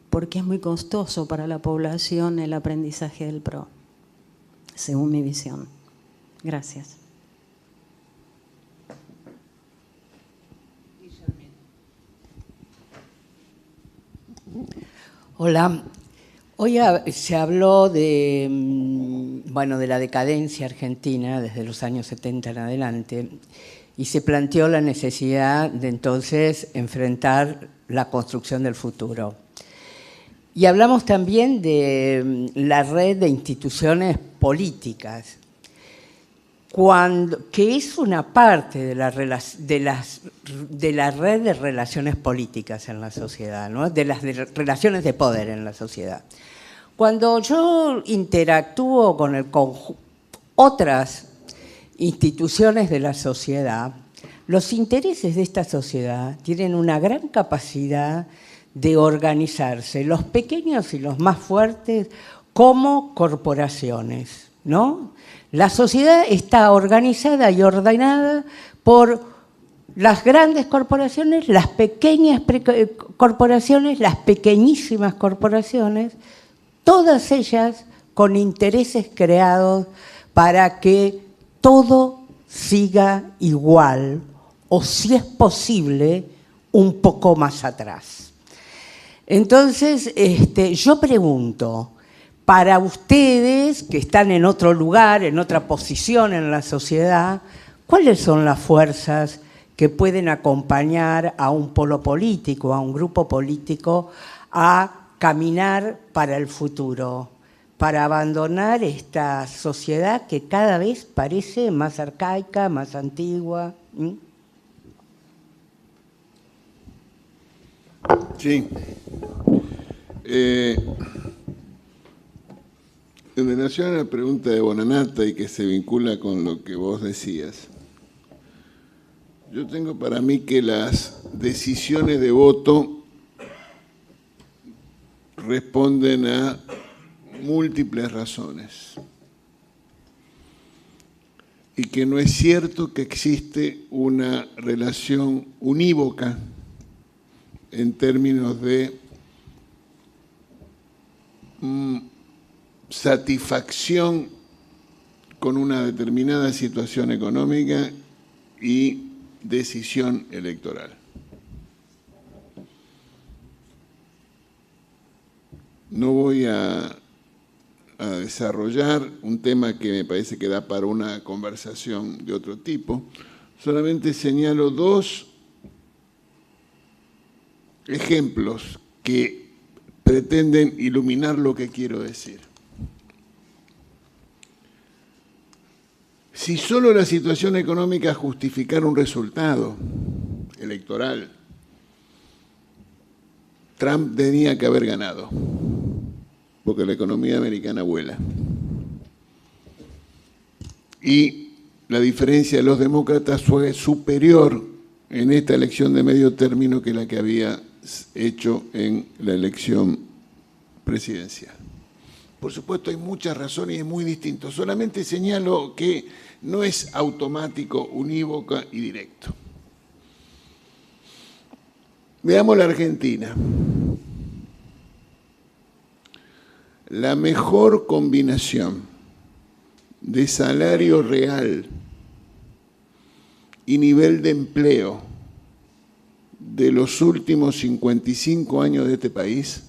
Porque es muy costoso para la población el aprendizaje del PRO, según mi visión. Gracias. Hola. Hoy se habló de la decadencia argentina desde los años 70 en adelante y se planteó la necesidad de entonces enfrentar la construcción del futuro. Y hablamos también de la red de instituciones políticas, que es una parte de la red de relaciones políticas en la sociedad, ¿no?, de las relaciones de poder en la sociedad. Cuando yo interactúo con otras instituciones de la sociedad, los intereses de esta sociedad tienen una gran capacidad de organizarse, los pequeños y los más fuertes, como corporaciones, ¿no? La sociedad está organizada y ordenada por las grandes corporaciones, las pequeñas corporaciones, las pequeñísimas corporaciones, todas ellas con intereses creados para que todo siga igual o, si es posible, un poco más atrás. Entonces, yo pregunto, para ustedes que están en otro lugar, en otra posición en la sociedad, ¿cuáles son las fuerzas que pueden acompañar a un polo político, a un grupo político, a caminar para el futuro, para abandonar esta sociedad que cada vez parece más arcaica, más antigua? Sí. En relación a la pregunta de Bonanata y que se vincula con lo que vos decías, yo tengo para mí que las decisiones de voto responden a múltiples razones y que no es cierto que existe una relación unívoca en términos de satisfacción con una determinada situación económica y decisión electoral. No voy a desarrollar un tema que me parece que da para una conversación de otro tipo, solamente señalo dos ejemplos que pretenden iluminar lo que quiero decir. Si solo la situación económica justificara un resultado electoral, Trump tenía que haber ganado, porque la economía americana vuela. Y la diferencia de los demócratas fue superior en esta elección de medio término que la que había hecho en la elección presidencial. Por supuesto, hay muchas razones y es muy distinto. Solamente señalo que no es automático, unívoca y directo. Veamos la Argentina. La mejor combinación de salario real y nivel de empleo de los últimos 55 años de este país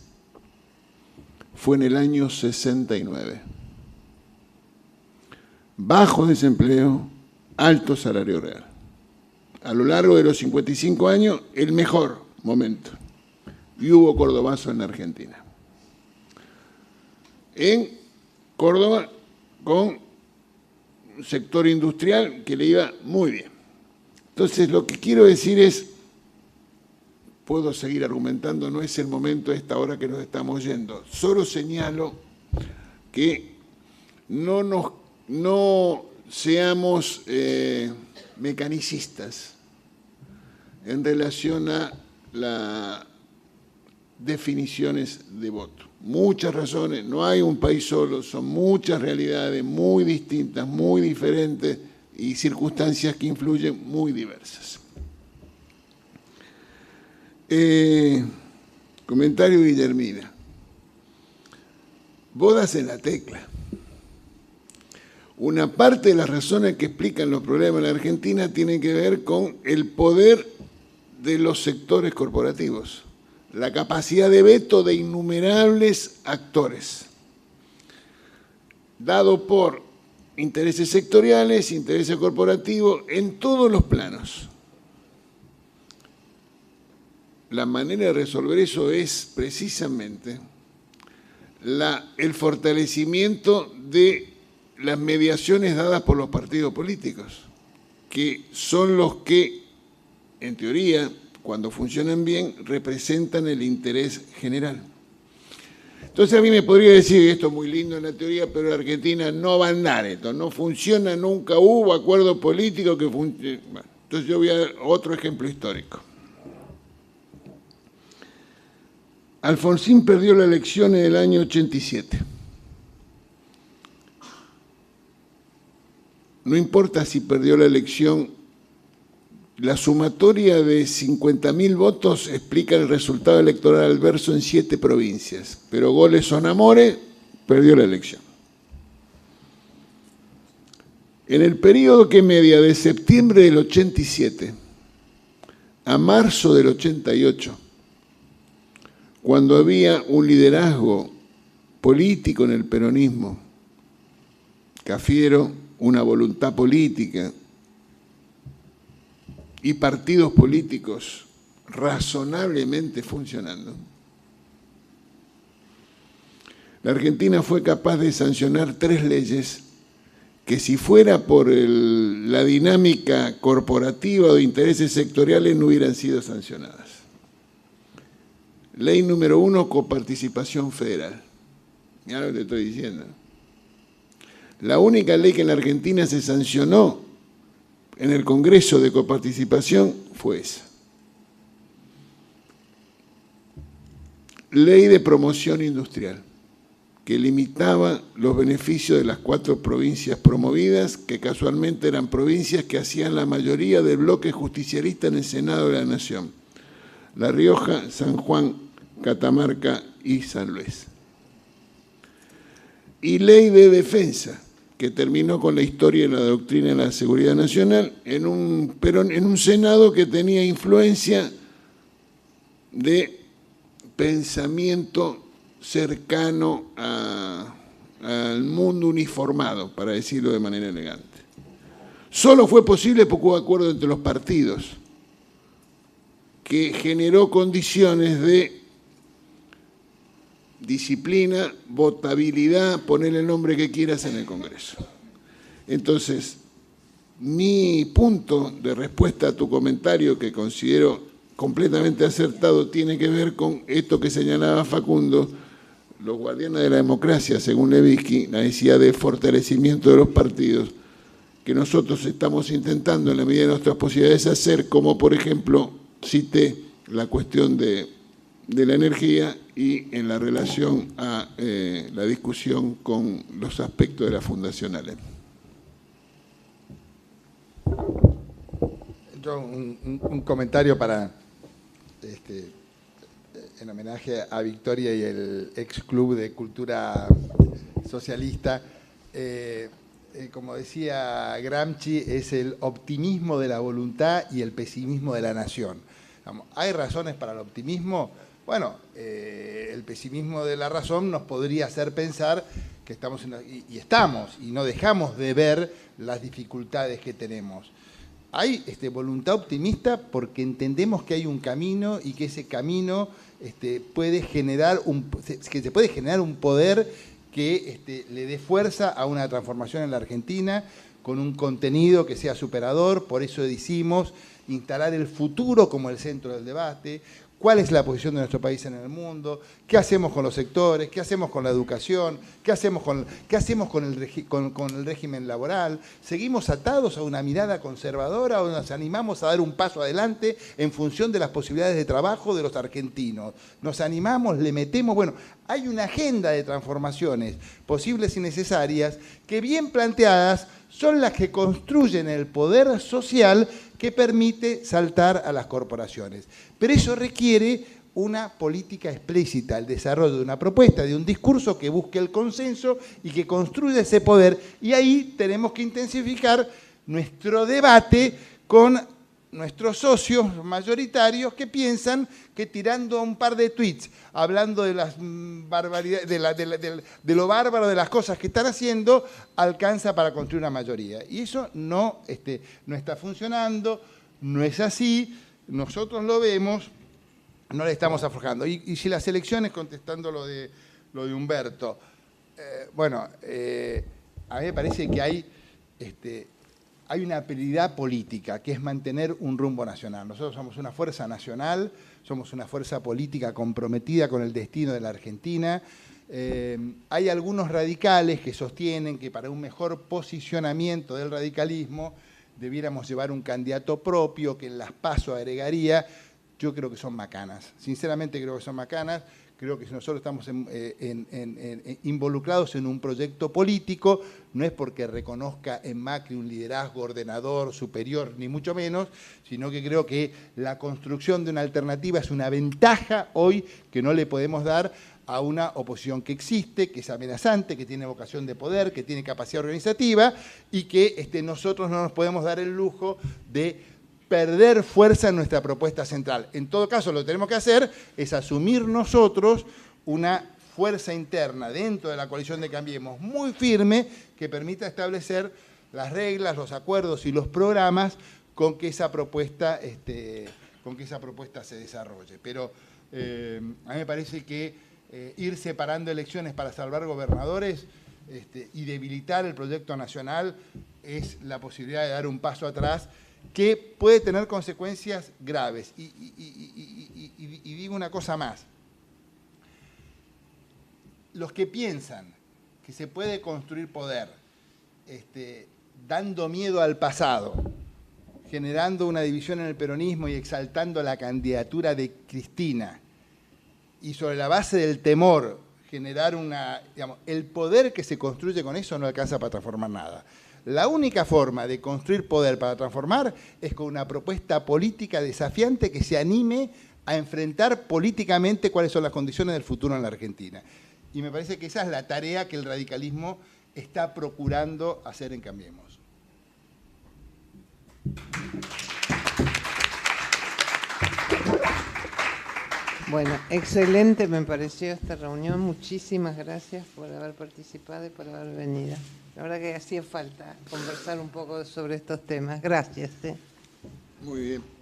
fue en el año 69. Bajo desempleo, alto salario real. A lo largo de los 55 años, el mejor momento. Y hubo cordobazo en la Argentina. En Córdoba, con un sector industrial que le iba muy bien. Entonces, lo que quiero decir es, puedo seguir argumentando, no es el momento a esta hora que nos estamos yendo. Solo señalo que no seamos mecanicistas en relación a las definiciones de voto. Muchas razones, no hay un país solo, son muchas realidades muy distintas, muy diferentes y circunstancias que influyen muy diversas. Comentario Guillermina. Vos das en la tecla. Una parte de las razones que explican los problemas en la Argentina tienen que ver con el poder de los sectores corporativos, la capacidad de veto de innumerables actores, dado por intereses sectoriales, intereses corporativos, en todos los planos. La manera de resolver eso es precisamente el fortalecimiento de las mediaciones dadas por los partidos políticos, que son los que, en teoría, cuando funcionan bien, representan el interés general. Entonces a mí me podría decir, esto es muy lindo en la teoría, pero en Argentina no va a andar esto, no funciona, nunca hubo acuerdo político que funcione. Bueno, entonces yo voy a dar otro ejemplo histórico. Alfonsín perdió la elección en el año 87. No importa si perdió la elección, la sumatoria de 50.000 votos explica el resultado electoral adverso en 7 provincias, pero goles son amores, perdió la elección. En el periodo que media de septiembre del 87 a marzo del 88, cuando había un liderazgo político en el peronismo, Cafiero, una voluntad política y partidos políticos razonablemente funcionando, la Argentina fue capaz de sancionar 3 leyes que si fuera por la dinámica corporativa o de intereses sectoriales no hubieran sido sancionadas. Ley número 1, coparticipación federal. Mirá lo que te estoy diciendo. La única ley que en la Argentina se sancionó en el Congreso de coparticipación fue esa. Ley de promoción industrial, que limitaba los beneficios de las 4 provincias promovidas, que casualmente eran provincias que hacían la mayoría del bloque justicialista en el Senado de la Nación: La Rioja, San Juan, Catamarca y San Luis. Y ley de defensa, que terminó con la historia y la doctrina de la seguridad nacional, pero en un Senado que tenía influencia de pensamiento cercano al mundo uniformado, para decirlo de manera elegante. Solo fue posible porque hubo acuerdo entre los partidos, que generó condiciones de disciplina, votabilidad, ponele el nombre que quieras en el Congreso. Entonces, mi punto de respuesta a tu comentario, que considero completamente acertado, tiene que ver con esto que señalaba Facundo: los guardianes de la democracia, según Levitsky, la necesidad de fortalecimiento de los partidos, que nosotros estamos intentando en la medida de nuestras posibilidades hacer, como por ejemplo cité la cuestión de la energía y en la relación a la discusión con los aspectos de la Fundación Alem. Yo un comentario para en homenaje a Victoria y el ex club de cultura socialista. Como decía Gramsci, es el optimismo de la voluntad y el pesimismo de la nación. ¿Hay razones para el optimismo? Bueno, el pesimismo de la razón nos podría hacer pensar que estamos y no dejamos de ver las dificultades que tenemos. Hay voluntad optimista porque entendemos que hay un camino y que ese camino puede generar se puede generar un poder que le dé fuerza a una transformación en la Argentina con un contenido que sea superador. Por eso decimos instalar el futuro como el centro del debate. ¿Cuál es la posición de nuestro país en el mundo? ¿Qué hacemos con los sectores? ¿Qué hacemos con la educación? ¿Qué hacemos con el régimen laboral? ¿Seguimos atados a una mirada conservadora o nos animamos a dar un paso adelante en función de las posibilidades de trabajo de los argentinos? ¿Nos animamos? ¿Le metemos? Bueno, hay una agenda de transformaciones posibles y necesarias que, bien planteadas, son las que construyen el poder social que permite saltar a las corporaciones. Pero eso requiere una política explícita, el desarrollo de una propuesta, de un discurso que busque el consenso y que construya ese poder. Y ahí tenemos que intensificar nuestro debate con nuestros socios mayoritarios que piensan que tirando un par de tweets, hablando de las barbaridades, de lo bárbaro de las cosas que están haciendo, alcanza para construir una mayoría. Y eso no está funcionando, no es así, nosotros lo vemos, no le estamos aflojando. Y si las elecciones, contestando lo de Humberto, a mí me parece que hay una prioridad política, que es mantener un rumbo nacional. Nosotros somos una fuerza nacional, somos una fuerza política comprometida con el destino de la Argentina. Hay algunos radicales que sostienen que para un mejor posicionamiento del radicalismo debiéramos llevar un candidato propio, que en las PASO agregaría. Yo creo que son macanas. Sinceramente creo que son macanas. Creo que si nosotros estamos involucrados en un proyecto político, no es porque reconozca en Macri un liderazgo ordenador superior, ni mucho menos, sino que creo que la construcción de una alternativa es una ventaja hoy que no le podemos dar a una oposición que existe, que es amenazante, que tiene vocación de poder, que tiene capacidad organizativa y que nosotros no nos podemos dar el lujo de perder fuerza en nuestra propuesta central. En todo caso, lo que tenemos que hacer es asumir nosotros una fuerza interna dentro de la coalición de Cambiemos muy firme que permita establecer las reglas, los acuerdos y los programas con que esa propuesta se desarrolle. Pero a mí me parece que ir separando elecciones para salvar gobernadores y debilitar el proyecto nacional es la posibilidad de dar un paso atrás que puede tener consecuencias graves. Y digo una cosa más, los que piensan que se puede construir poder dando miedo al pasado, generando una división en el peronismo y exaltando la candidatura de Cristina, y sobre la base del temor generar el poder que se construye con eso no alcanza para transformar nada. La única forma de construir poder para transformar es con una propuesta política desafiante que se anime a enfrentar políticamente cuáles son las condiciones del futuro en la Argentina. Y me parece que esa es la tarea que el radicalismo está procurando hacer en Cambiemos. Bueno, excelente me pareció esta reunión. Muchísimas gracias por haber participado y por haber venido. La verdad que hacía falta conversar un poco sobre estos temas. Gracias. Muy bien.